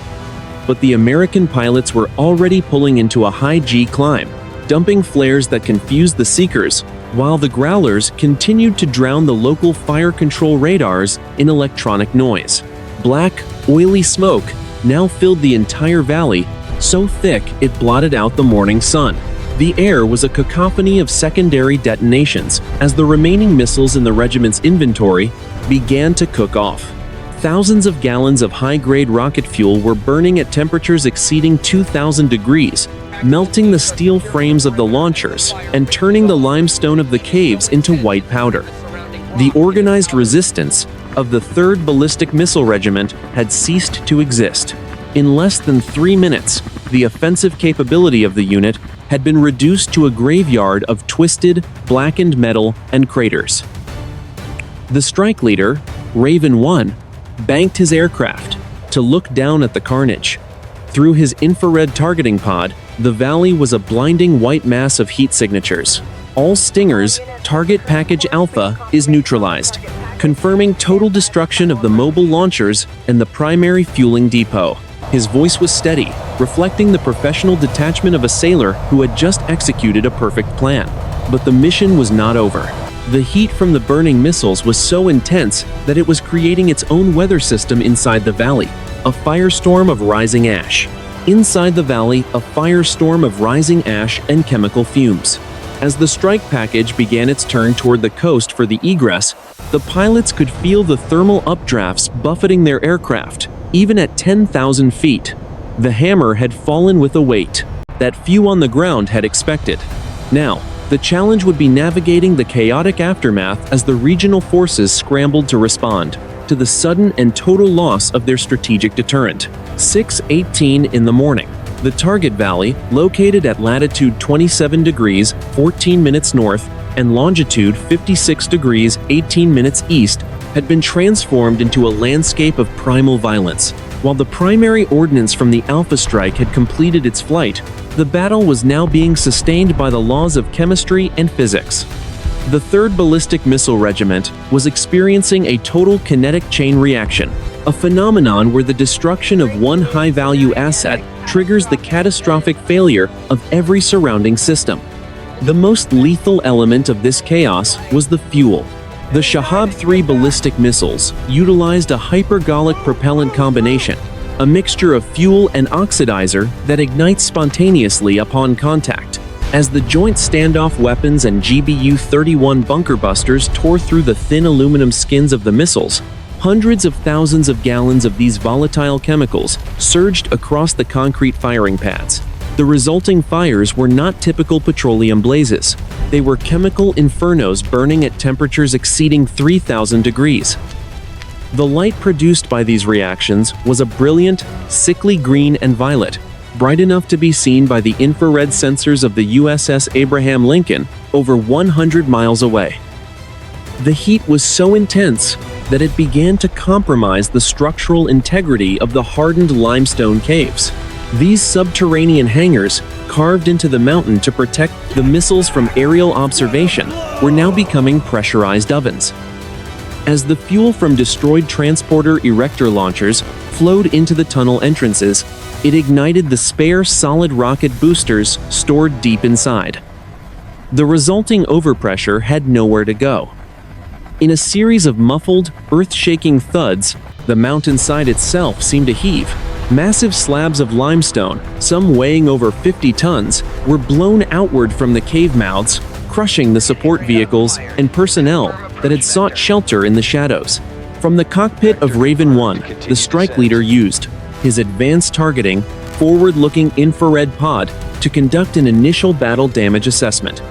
But the American pilots were already pulling into a high-G climb, dumping flares that confused the seekers while the Growlers continued to drown the local fire control radars in electronic noise. Black, oily smoke now filled the entire valley, so thick it blotted out the morning sun. The air was a cacophony of secondary detonations as the remaining missiles in the regiment's inventory began to cook off. Thousands of gallons of high-grade rocket fuel were burning at temperatures exceeding 2,000 degrees, melting the steel frames of the launchers and turning the limestone of the caves into white powder. The organized resistance of the 3rd Ballistic Missile Regiment had ceased to exist. In less than 3 minutes, the offensive capability of the unit had been reduced to a graveyard of twisted, blackened metal and craters. The strike leader, Raven 1, banked his aircraft to look down at the carnage. Through his infrared targeting pod, the valley was a blinding white mass of heat signatures. All Stinger's target package Alpha is neutralized, confirming total destruction of the mobile launchers and the primary fueling depot. His voice was steady, reflecting the professional detachment of a sailor who had just executed a perfect plan. But the mission was not over. The heat from the burning missiles was so intense that it was creating its own weather system inside the valley, a firestorm of rising ash. Inside the valley, a firestorm of rising ash and chemical fumes. As the strike package began its turn toward the coast for the egress, the pilots could feel the thermal updrafts buffeting their aircraft, even at 10,000 feet. The hammer had fallen with a weight that few on the ground had expected. Now, the challenge would be navigating the chaotic aftermath as the regional forces scrambled to respond to the sudden and total loss of their strategic deterrent. 6:18 in the morning. The target valley, located at latitude 27 degrees 14 minutes north and longitude 56 degrees 18 minutes east, had been transformed into a landscape of primal violence. While the primary ordnance from the Alpha Strike had completed its flight, the battle was now being sustained by the laws of chemistry and physics. The 3rd Ballistic Missile Regiment was experiencing a total kinetic chain reaction, a phenomenon where the destruction of one high-value asset triggers the catastrophic failure of every surrounding system. The most lethal element of this chaos was the fuel. The Shahab-3 ballistic missiles utilized a hypergolic propellant combination, a mixture of fuel and oxidizer that ignites spontaneously upon contact. As the Joint Standoff Weapons and GBU-31 bunker busters tore through the thin aluminum skins of the missiles, hundreds of thousands of gallons of these volatile chemicals surged across the concrete firing pads. The resulting fires were not typical petroleum blazes. They were chemical infernos burning at temperatures exceeding 3,000 degrees. The light produced by these reactions was a brilliant, sickly green and violet, bright enough to be seen by the infrared sensors of the USS Abraham Lincoln over 100 miles away. The heat was so intense that it began to compromise the structural integrity of the hardened limestone caves. These subterranean hangars, carved into the mountain to protect the missiles from aerial observation, were now becoming pressurized ovens. As the fuel from destroyed transporter erector launchers flowed into the tunnel entrances, it ignited the spare solid rocket boosters stored deep inside. The resulting overpressure had nowhere to go. In a series of muffled, earth-shaking thuds, the mountainside itself seemed to heave. Massive slabs of limestone, some weighing over 50 tons, were blown outward from the cave mouths, crushing the support vehicles and personnel that had sought shelter in the shadows. From the cockpit of Raven 1, the strike leader used his advanced targeting, forward-looking infrared pod to conduct an initial battle damage assessment.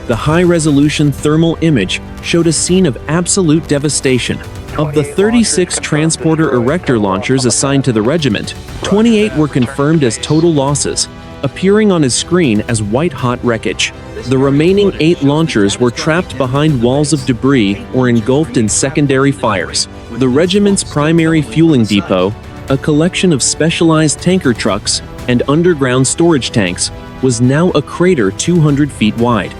The high-resolution thermal image showed a scene of absolute devastation. Of the 36 transporter erector launchers assigned to the regiment, 28 were confirmed as total losses, appearing on his screen as white-hot wreckage. The remaining 8 launchers were trapped behind walls of debris or engulfed in secondary fires. The regiment's primary fueling depot, a collection of specialized tanker trucks and underground storage tanks, was now a crater 200 feet wide.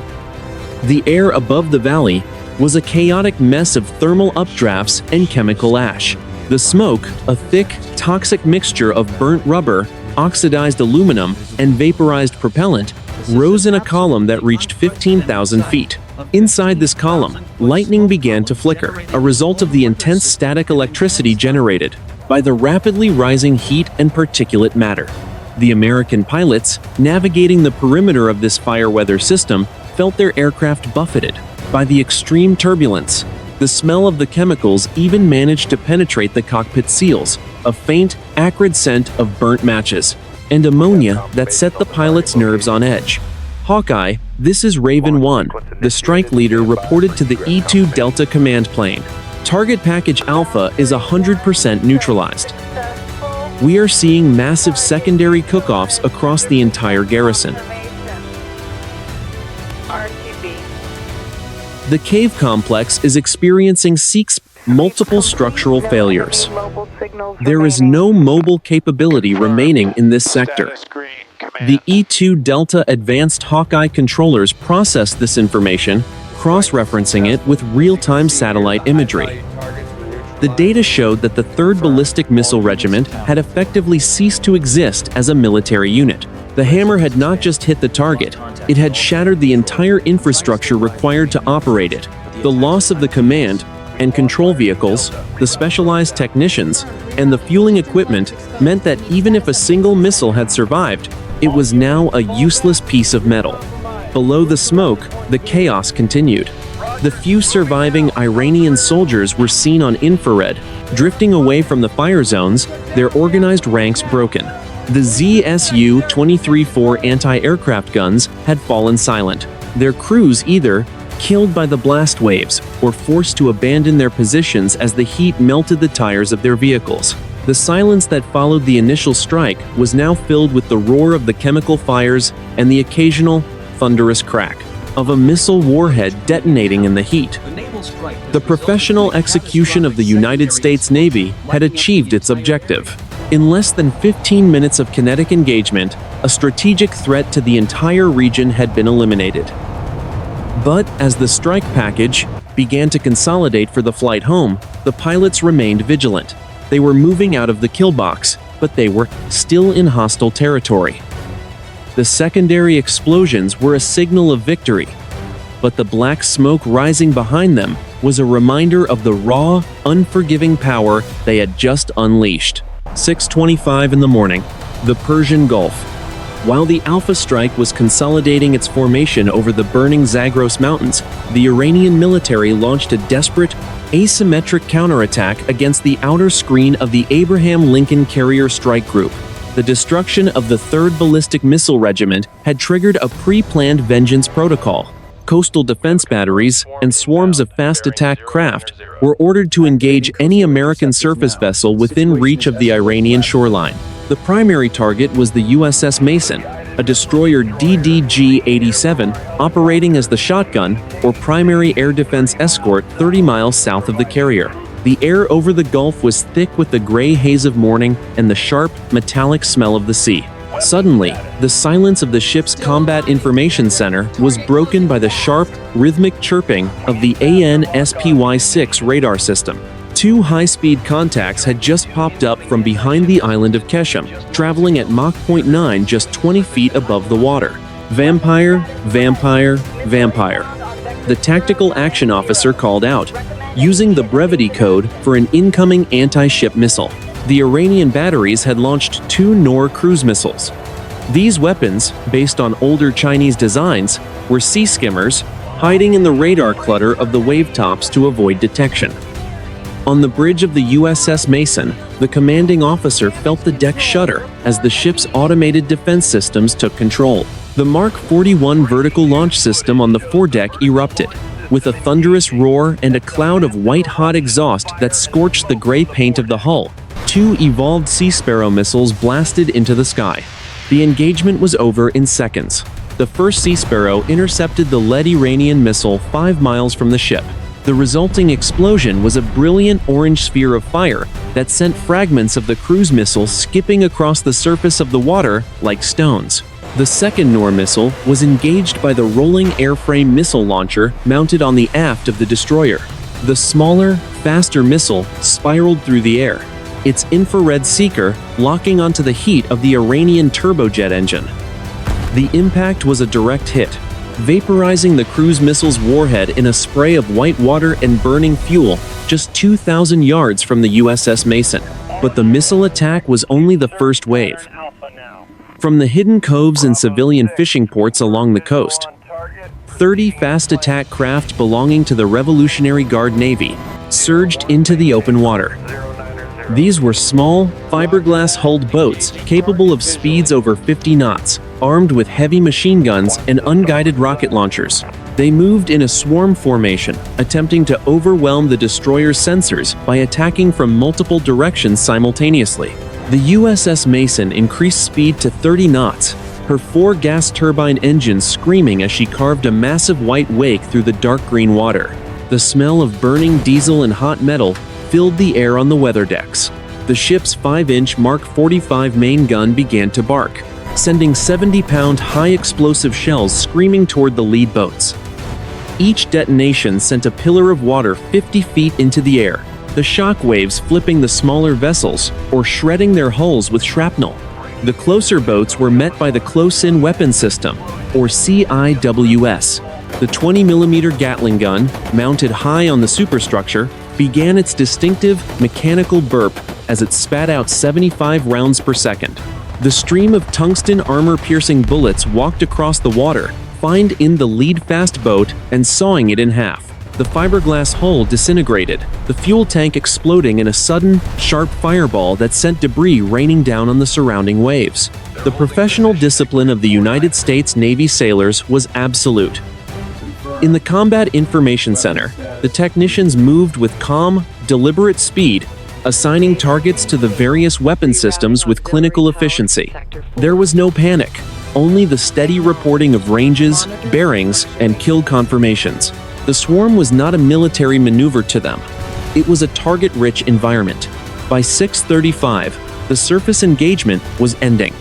The air above the valley was a chaotic mess of thermal updrafts and chemical ash. The smoke, a thick, toxic mixture of burnt rubber, oxidized aluminum, and vaporized propellant, rose in a column that reached 15,000 feet. Inside this column, lightning began to flicker, a result of the intense static electricity generated by the rapidly rising heat and particulate matter. The American pilots, navigating the perimeter of this fire weather system, felt their aircraft buffeted by the extreme turbulence. The smell of the chemicals even managed to penetrate the cockpit seals, a faint, acrid scent of burnt matches and ammonia that set the pilots' nerves on edge. Hawkeye, this is Raven 1, the strike leader reported to the E-2 Delta command plane. Target package Alpha is 100% neutralized. We are seeing massive secondary cook-offs across the entire garrison. The cave complex is experiencing multiple structural failures. There is no mobile capability remaining in this sector. The E-2 Delta Advanced Hawkeye controllers processed this information, cross-referencing it with real-time satellite imagery. The data showed that the 3rd Ballistic Missile Regiment had effectively ceased to exist as a military unit. The hammer had not just hit the target, it had shattered the entire infrastructure required to operate it. The loss of the command and control vehicles, the specialized technicians, and the fueling equipment meant that even if a single missile had survived, it was now a useless piece of metal. Below the smoke, the chaos continued. The few surviving Iranian soldiers were seen on infrared, drifting away from the fire zones, their organized ranks broken. The ZSU-23-4 anti-aircraft guns had fallen silent, their crews either killed by the blast waves or forced to abandon their positions as the heat melted the tires of their vehicles. The silence that followed the initial strike was now filled with the roar of the chemical fires and the occasional, thunderous crack of a missile warhead detonating in the heat. The professional execution of the United States Navy had achieved its objective. In less than 15 minutes of kinetic engagement, a strategic threat to the entire region had been eliminated. But as the strike package began to consolidate for the flight home, the pilots remained vigilant. They were moving out of the kill box, but they were still in hostile territory. The secondary explosions were a signal of victory, but the black smoke rising behind them was a reminder of the raw, unforgiving power they had just unleashed. 6:25 in the morning, the Persian Gulf. While the Alpha strike was consolidating its formation over the burning Zagros Mountains, the Iranian military launched a desperate, asymmetric counterattack against the outer screen of the Abraham Lincoln Carrier Strike Group. The destruction of the 3rd Ballistic Missile Regiment had triggered a pre-planned vengeance protocol. Coastal defense batteries and swarms of fast attack craft were ordered to engage any American surface vessel within reach of the Iranian shoreline. The primary target was the USS Mason, a destroyer DDG-87 operating as the shotgun or primary air defense escort 30 miles south of the carrier. The air over the Gulf was thick with the gray haze of morning and the sharp, metallic smell of the sea. Suddenly, the silence of the ship's Combat Information Center was broken by the sharp, rhythmic chirping of the AN/SPY-6 radar system. 2 high-speed contacts had just popped up from behind the island of Keshem, traveling at Mach 0.9 just 20 feet above the water. Vampire, vampire, vampire. The tactical action officer called out, using the brevity code for an incoming anti-ship missile. The Iranian batteries had launched 2 Noor cruise missiles. These weapons, based on older Chinese designs, were sea skimmers, hiding in the radar clutter of the wave tops to avoid detection. On the bridge of the USS Mason, the commanding officer felt the deck shudder as the ship's automated defense systems took control. The Mark 41 vertical launch system on the foredeck erupted, with a thunderous roar and a cloud of white-hot exhaust that scorched the gray paint of the hull. 2 evolved Sea Sparrow missiles blasted into the sky. The engagement was over in seconds. The first Sea Sparrow intercepted the lead Iranian missile 5 miles from the ship. The resulting explosion was a brilliant orange sphere of fire that sent fragments of the cruise missile skipping across the surface of the water like stones. The second Noor missile was engaged by the rolling airframe missile launcher mounted on the aft of the destroyer. The smaller, faster missile spiraled through the air, its infrared seeker locking onto the heat of the Iranian turbojet engine. The impact was a direct hit, vaporizing the cruise missile's warhead in a spray of white water and burning fuel just 2,000 yards from the USS Mason. But the missile attack was only the first wave. From the hidden coves and civilian fishing ports along the coast, 30 fast attack craft belonging to the Revolutionary Guard Navy surged into the open water. These were small, fiberglass-hulled boats capable of speeds over 50 knots, armed with heavy machine guns and unguided rocket launchers. They moved in a swarm formation, attempting to overwhelm the destroyer's sensors by attacking from multiple directions simultaneously. The USS Mason increased speed to 30 knots, her 4 gas turbine engines screaming as she carved a massive white wake through the dark green water. The smell of burning diesel and hot metal filled the air on the weather decks. The ship's 5-inch Mark 45 main gun began to bark, sending 70-pound high-explosive shells screaming toward the lead boats. Each detonation sent a pillar of water 50 feet into the air, the shock waves flipping the smaller vessels or shredding their hulls with shrapnel. The closer boats were met by the Close-In Weapon System, or CIWS. The 20mm Gatling gun, mounted high on the superstructure, began its distinctive mechanical burp as it spat out 75 rounds per second. The stream of tungsten armor-piercing bullets walked across the water, find in the lead-fast boat and sawing it in half. The fiberglass hull disintegrated, the fuel tank exploding in a sudden, sharp fireball that sent debris raining down on the surrounding waves. The professional discipline of the United States Navy sailors was absolute. In the Combat Information Center, the technicians moved with calm, deliberate speed, assigning targets to the various weapon systems with clinical efficiency. There was no panic, only the steady reporting of ranges, bearings, and kill confirmations. The swarm was not a military maneuver to them. It was a target-rich environment. By 6:35, the surface engagement was ending.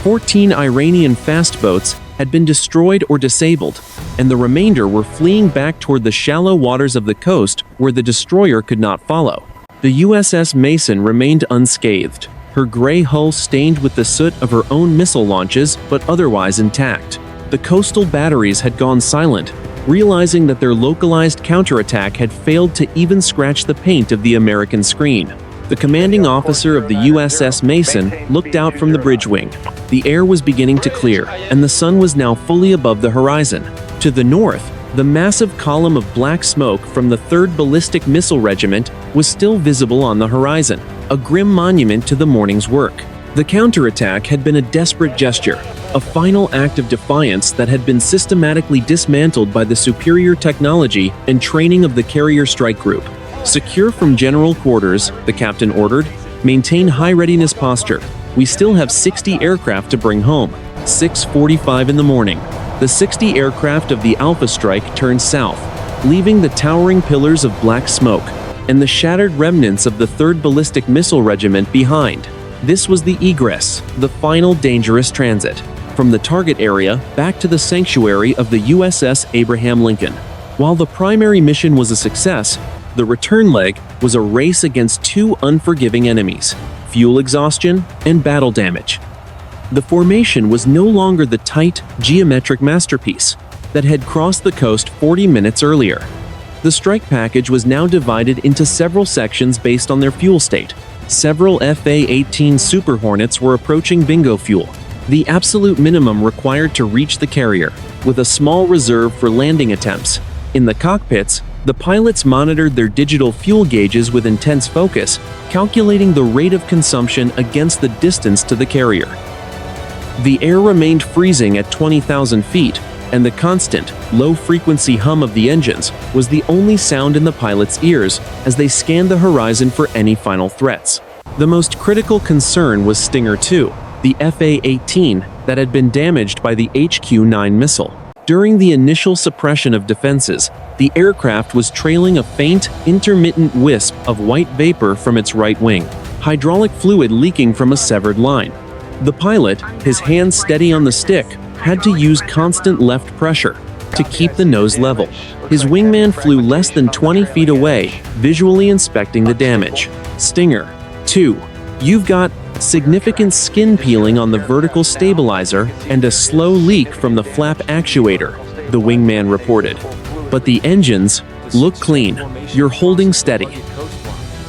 14 Iranian fast boats had been destroyed or disabled, and the remainder were fleeing back toward the shallow waters of the coast where the destroyer could not follow. The USS Mason remained unscathed, her gray hull stained with the soot of her own missile launches but otherwise intact. The coastal batteries had gone silent, realizing that their localized counterattack had failed to even scratch the paint of the American screen. The commanding officer of the USS Mason looked out from the bridge wing. The air was beginning to clear, and the sun was now fully above the horizon. To the north, the massive column of black smoke from the 3rd Ballistic Missile Regiment was still visible on the horizon, a grim monument to the morning's work. The counterattack had been a desperate gesture, a final act of defiance that had been systematically dismantled by the superior technology and training of the Carrier Strike Group. Secure from general quarters, the captain ordered. Maintain high readiness posture. We still have 60 aircraft to bring home. 6:45 in the morning. The 60 aircraft of the Alpha Strike turned south, leaving the towering pillars of black smoke and the shattered remnants of the 3rd Ballistic Missile Regiment behind. This was the egress, the final dangerous transit, from the target area back to the sanctuary of the USS Abraham Lincoln. While the primary mission was a success, the return leg was a race against 2 unforgiving enemies: fuel exhaustion and battle damage. The formation was no longer the tight, geometric masterpiece that had crossed the coast 40 minutes earlier. The strike package was now divided into several sections based on their fuel state. Several FA-18 Super Hornets were approaching bingo fuel, the absolute minimum required to reach the carrier, with a small reserve for landing attempts. In the cockpits, the pilots monitored their digital fuel gauges with intense focus, calculating the rate of consumption against the distance to the carrier. The air remained freezing at 20,000 feet, and the constant, low-frequency hum of the engines was the only sound in the pilots' ears as they scanned the horizon for any final threats. The most critical concern was Stinger II, the FA-18 that had been damaged by the HQ-9 missile. During the initial suppression of defenses, the aircraft was trailing a faint, intermittent wisp of white vapor from its right wing, hydraulic fluid leaking from a severed line. The pilot, his hands steady on the stick, had to use constant left pressure to keep the nose level. His wingman flew less than 20 feet away, visually inspecting the damage. Stinger 2. You've got significant skin peeling on the vertical stabilizer and a slow leak from the flap actuator. the wingman reported. "But the engines look clean. You're holding steady."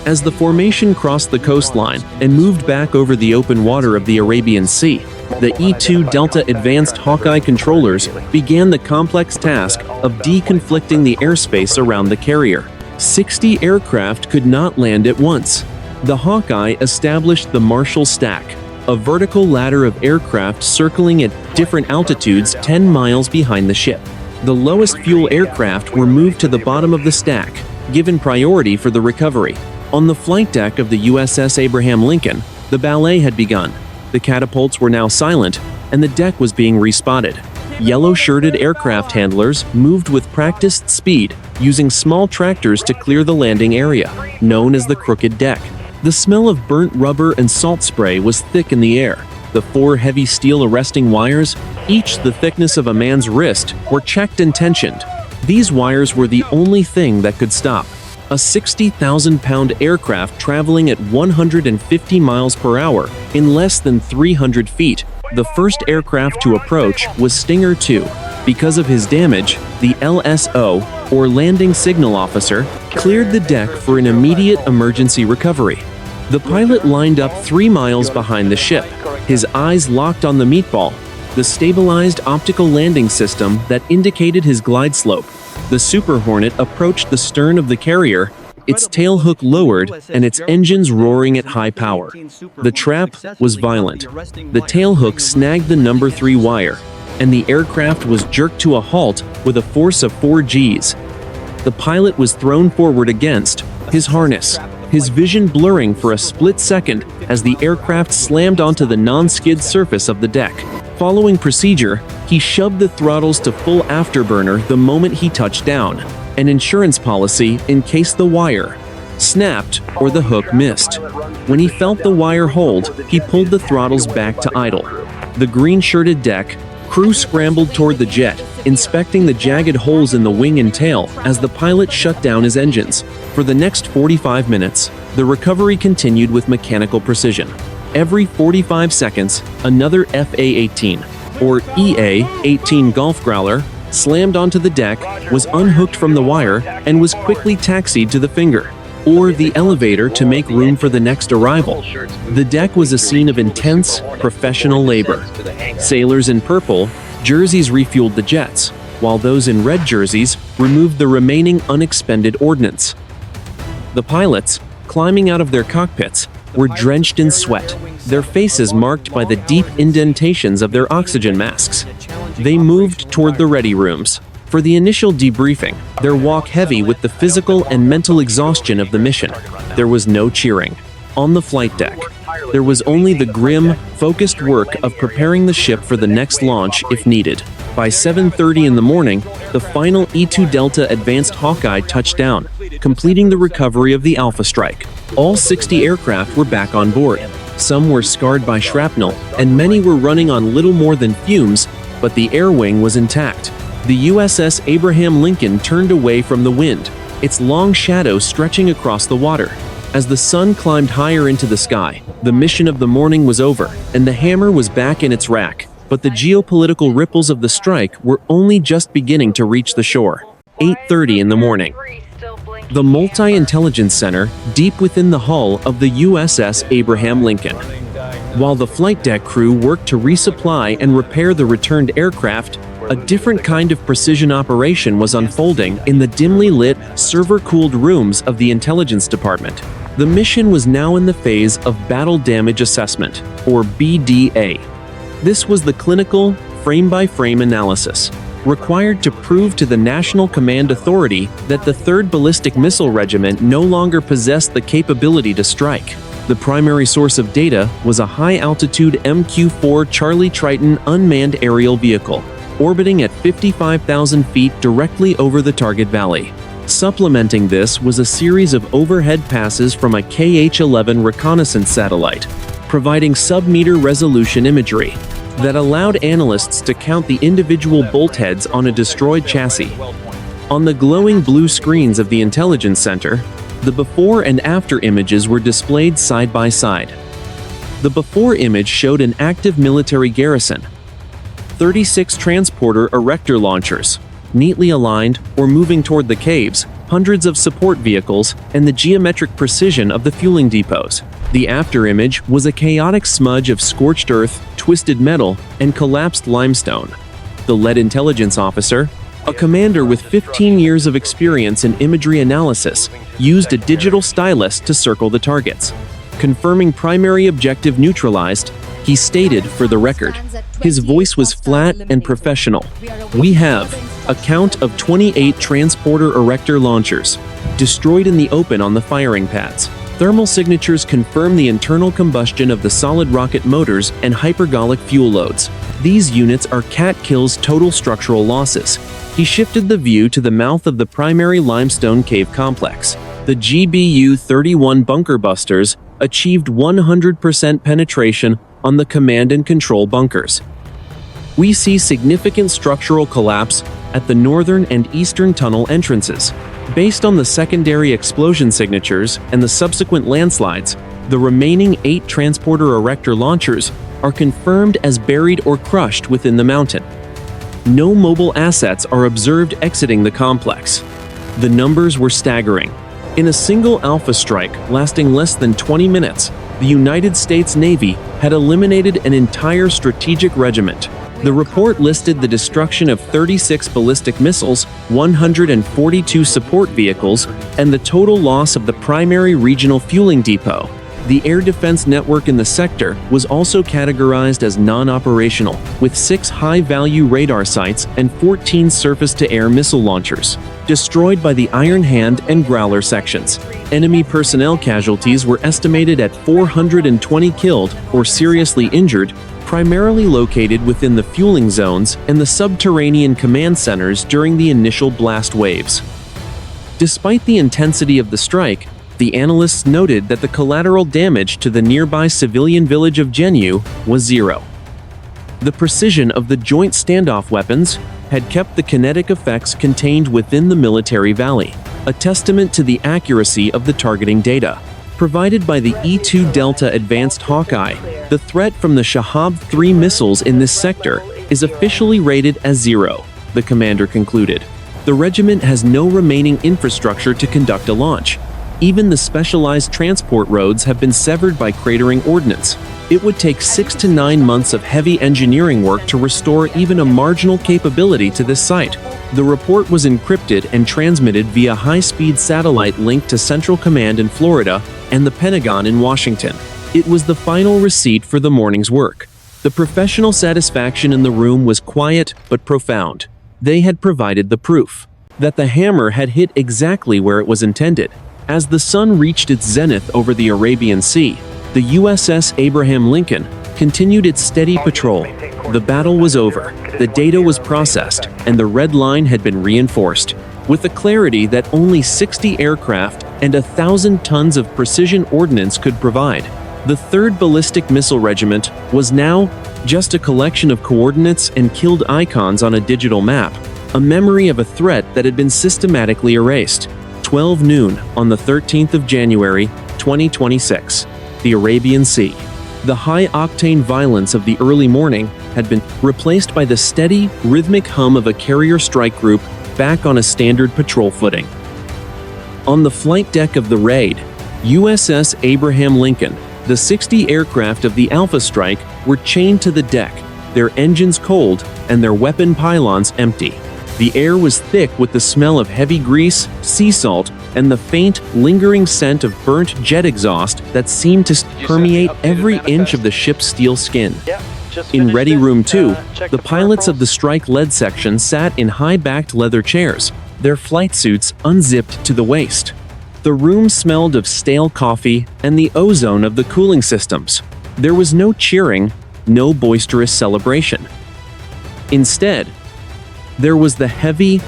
As the formation crossed the coastline and moved back over the open water of the Arabian Sea, the E-2 Delta Advanced Hawkeye controllers began the complex task of deconflicting the airspace around the carrier. 60 aircraft could not land at once. The Hawkeye established the Marshall Stack, a vertical ladder of aircraft circling at different altitudes 10 miles behind the ship. The lowest fuel aircraft were moved to the bottom of the stack, given priority for the recovery. On the flight deck of the USS Abraham Lincoln, the ballet had begun. The catapults were now silent, and the deck was being respotted. Yellow-shirted aircraft handlers moved with practiced speed, using small tractors to clear the landing area, known as the crooked deck. The smell of burnt rubber and salt spray was thick in the air. The 4 heavy steel arresting wires, each the thickness of a man's wrist, were checked and tensioned. These wires were the only thing that could stop a 60,000-pound aircraft traveling at 150 miles per hour in less than 300 feet. The first aircraft to approach was Stinger II. Because of his damage, the LSO, or Landing Signal Officer, cleared the deck for an immediate emergency recovery. The pilot lined up 3 miles behind the ship, his eyes locked on the meatball, the stabilized optical landing system that indicated his glide slope. The Super Hornet approached the stern of the carrier, its tailhook lowered and its engines roaring at high power. The trap was violent. The tailhook snagged the number 3 wire, and the aircraft was jerked to a halt with a force of 4 Gs. The pilot was thrown forward against his harness, his vision blurring for a split second as the aircraft slammed onto the non-skid surface of the deck. Following procedure, he shoved the throttles to full afterburner the moment he touched down, an insurance policy in case the wire snapped or the hook missed. When he felt the wire hold, he pulled the throttles back to idle. The green-shirted deck crew scrambled toward the jet, inspecting the jagged holes in the wing and tail as the pilot shut down his engines. For the next 45 minutes, the recovery continued with mechanical precision. Every 45 seconds, another FA-18, or EA-18 Golf Growler, slammed onto the deck, was unhooked from the wire, and was quickly taxied to the finger, or the elevator to make room for the next arrival. The deck was a scene of intense, professional labor. Sailors in purple jerseys refueled the jets, while those in red jerseys removed the remaining unexpended ordnance. The pilots, climbing out of their cockpits, were drenched in sweat, their faces marked by the deep indentations of their oxygen masks. They moved toward the ready rooms. For the initial debriefing, their walk heavy with the physical and mental exhaustion of the mission. There was no cheering. On the flight deck, there was only the grim, focused work of preparing the ship for the next launch if needed. By 7:30 in the morning, the final E-2 Delta Advanced Hawkeye touched down, completing the recovery of the Alpha Strike. All 60 aircraft were back on board. Some were scarred by shrapnel, and many were running on little more than fumes, but the air wing was intact. The USS Abraham Lincoln turned away from the wind, its long shadow stretching across the water. As the sun climbed higher into the sky, the mission of the morning was over, and the hammer was back in its rack. But the geopolitical ripples of the strike were only just beginning to reach the shore. 8:30 in the morning. The Multi-Intelligence Center, deep within the hull of the USS Abraham Lincoln. While the flight deck crew worked to resupply and repair the returned aircraft, a different kind of precision operation was unfolding in the dimly lit, server-cooled rooms of the Intelligence Department. The mission was now in the phase of Battle Damage Assessment, or BDA. This was the clinical, frame-by-frame analysis required to prove to the National Command Authority that the 3rd Ballistic Missile Regiment no longer possessed the capability to strike. The primary source of data was a high-altitude MQ-4 Charlie Triton unmanned aerial vehicle, orbiting at 55,000 feet directly over the target valley. Supplementing this was a series of overhead passes from a KH-11 reconnaissance satellite, providing sub-meter resolution imagery that allowed analysts to count the individual bolt heads on a destroyed chassis. On the glowing blue screens of the Intelligence Center, the before and after images were displayed side by side. The before image showed an active military garrison, 36 transporter erector launchers, neatly aligned or moving toward the caves, hundreds of support vehicles, and the geometric precision of the fueling depots. The after image was a chaotic smudge of scorched earth, twisted metal, and collapsed limestone. The lead intelligence officer, a commander with 15 years of experience in imagery analysis, used a digital stylus to circle the targets. Confirming primary objective neutralized, he stated for the record. His voice was flat and professional. "We have a count of 28 transporter erector launchers, destroyed in the open on the firing pads. Thermal signatures confirm the internal combustion of the solid rocket motors and hypergolic fuel loads. These units are Cat Kill's total structural losses." He shifted the view to the mouth of the primary limestone cave complex. The GBU-31 bunker busters achieved 100% penetration on the command and control bunkers. We see significant structural collapse at the northern and eastern tunnel entrances. Based on the secondary explosion signatures and the subsequent landslides, the remaining 8 transporter erector launchers are confirmed as buried or crushed within the mountain. No mobile assets are observed exiting the complex. The numbers were staggering. In a single Alpha strike lasting less than 20 minutes, the United States Navy had eliminated an entire strategic regiment. The report listed the destruction of 36 ballistic missiles, 142 support vehicles, and the total loss of the primary regional fueling depot. The air defense network in the sector was also categorized as non-operational, with 6 high-value radar sites and 14 surface-to-air missile launchers destroyed by the Iron Hand and Growler sections. Enemy personnel casualties were estimated at 420 killed or seriously injured, primarily located within the fueling zones and the subterranean command centers during the initial blast waves. Despite the intensity of the strike, the analysts noted that the collateral damage to the nearby civilian village of Genu was 0. The precision of the joint standoff weapons had kept the kinetic effects contained within the military valley, a testament to the accuracy of the targeting data. Provided by the E-2 Delta Advanced Hawkeye, the threat from the Shahab-3 missiles in this sector is officially rated as 0, the commander concluded. The regiment has no remaining infrastructure to conduct a launch. Even the specialized transport roads have been severed by cratering ordnance. It would take 6 to 9 months of heavy engineering work to restore even a marginal capability to this site. The report was encrypted and transmitted via high-speed satellite linked to Central Command in Florida and the Pentagon in Washington. It was the final receipt for the morning's work. The professional satisfaction in the room was quiet but profound. They had provided the proof that the hammer had hit exactly where it was intended. As the sun reached its zenith over the Arabian Sea, the USS Abraham Lincoln continued its steady patrol. The battle was over, the data was processed, and the red line had been reinforced. With the clarity that only 60 aircraft and 1,000 tons of precision ordnance could provide, the 3rd Ballistic Missile Regiment was now just a collection of coordinates and killed icons on a digital map, a memory of a threat that had been systematically erased. 12 noon on the 13th of January, 2026. The Arabian Sea. The high-octane violence of the early morning had been replaced by the steady, rhythmic hum of a carrier strike group back on a standard patrol footing. On the flight deck of the raid, USS Abraham Lincoln, the 60 aircraft of the Alpha Strike were chained to the deck, their engines cold and their weapon pylons empty. The air was thick with the smell of heavy grease, sea salt, and the faint, lingering scent of burnt jet exhaust that seemed to permeate every inch of the ship's steel skin. In Ready Room 2, the pilots of the strike-led section sat in high-backed leather chairs, their flight suits unzipped to the waist. The room smelled of stale coffee and the ozone of the cooling systems. There was no cheering, no boisterous celebration. Instead, there was the heavy,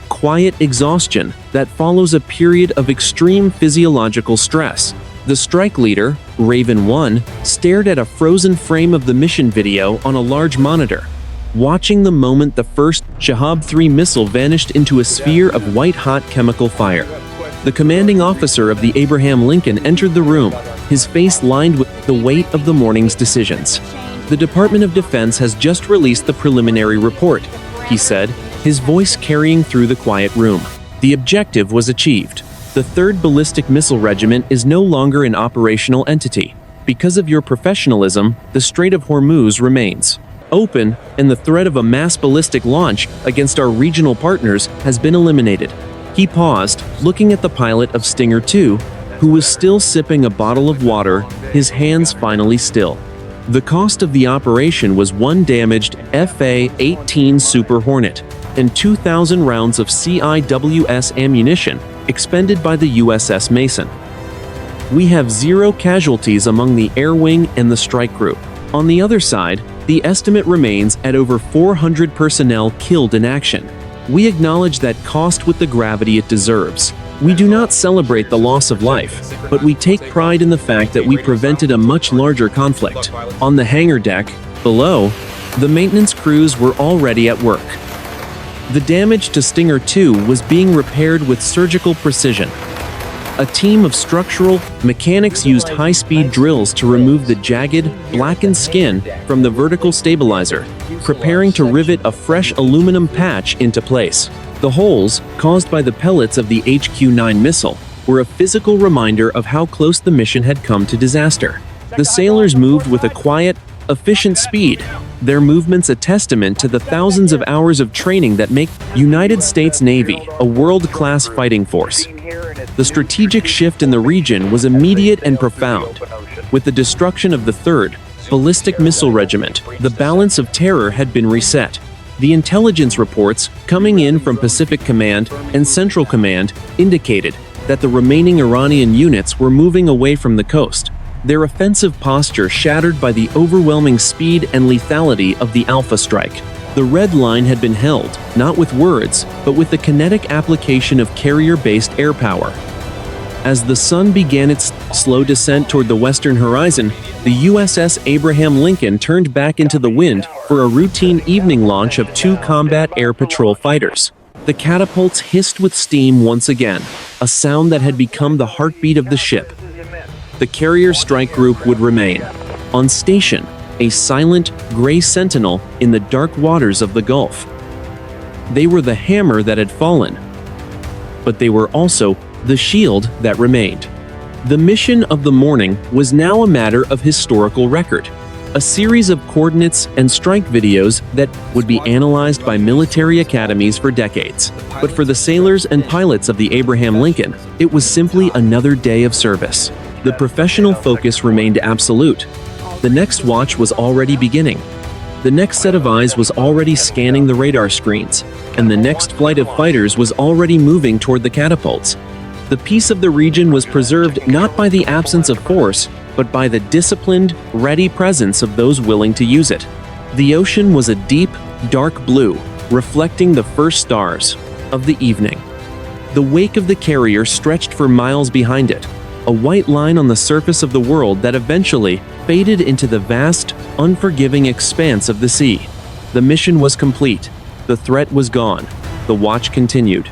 quiet exhaustion that follows a period of extreme physiological stress. The strike leader, Raven 1, stared at a frozen frame of the mission video on a large monitor, watching the moment the first Shahab-3 missile vanished into a sphere of white-hot chemical fire. The commanding officer of the Abraham Lincoln entered the room, his face lined with the weight of the morning's decisions. The Department of Defense has just released the preliminary report, he said, his voice carrying through the quiet room. The objective was achieved. The 3rd Ballistic Missile Regiment is no longer an operational entity. Because of your professionalism, the Strait of Hormuz remains open, and the threat of a mass ballistic launch against our regional partners has been eliminated. He paused, looking at the pilot of Stinger 2, who was still sipping a bottle of water, his hands finally still. The cost of the operation was 1 damaged FA-18 Super Hornet and 2,000 rounds of CIWS ammunition expended by the USS Mason. We have 0 casualties among the Air Wing and the Strike Group. On the other side, the estimate remains at over 400 personnel killed in action. We acknowledge that cost with the gravity it deserves. We do not celebrate the loss of life, but we take pride in the fact that we prevented a much larger conflict. On the hangar deck, below, the maintenance crews were already at work. The damage to Stinger 2 was being repaired with surgical precision. A team of structural mechanics used high-speed drills to remove the jagged, blackened skin from the vertical stabilizer, preparing to rivet a fresh aluminum patch into place. The holes, caused by the pellets of the HQ-9 missile, were a physical reminder of how close the mission had come to disaster. The sailors moved with a quiet, efficient speed, their movements a testament to the thousands of hours of training that make United States Navy a world-class fighting force. The strategic shift in the region was immediate and profound. With the destruction of the 3rd Ballistic Missile Regiment, the balance of terror had been reset. The intelligence reports coming in from Pacific Command and Central Command indicated that the remaining Iranian units were moving away from the coast, their offensive posture shattered by the overwhelming speed and lethality of the Alpha Strike. The red line had been held, not with words, but with the kinetic application of carrier-based air power. As the sun began its slow descent toward the western horizon, the USS Abraham Lincoln turned back into the wind for a routine evening launch of 2 combat air patrol fighters. The catapults hissed with steam once again, a sound that had become the heartbeat of the ship. The carrier strike group would remain on station, a silent, gray sentinel in the dark waters of the Gulf. They were the hammer that had fallen, but they were also the shield that remained. The mission of the morning was now a matter of historical record, a series of coordinates and strike videos that would be analyzed by military academies for decades. But for the sailors and pilots of the Abraham Lincoln, it was simply another day of service. The professional focus remained absolute. The next watch was already beginning. The next set of eyes was already scanning the radar screens, and the next flight of fighters was already moving toward the catapults. The peace of the region was preserved not by the absence of force, but by the disciplined, ready presence of those willing to use it. The ocean was a deep, dark blue, reflecting the first stars of the evening. The wake of the carrier stretched for miles behind it, a white line on the surface of the world that eventually faded into the vast, unforgiving expanse of the sea. The mission was complete. The threat was gone. The watch continued.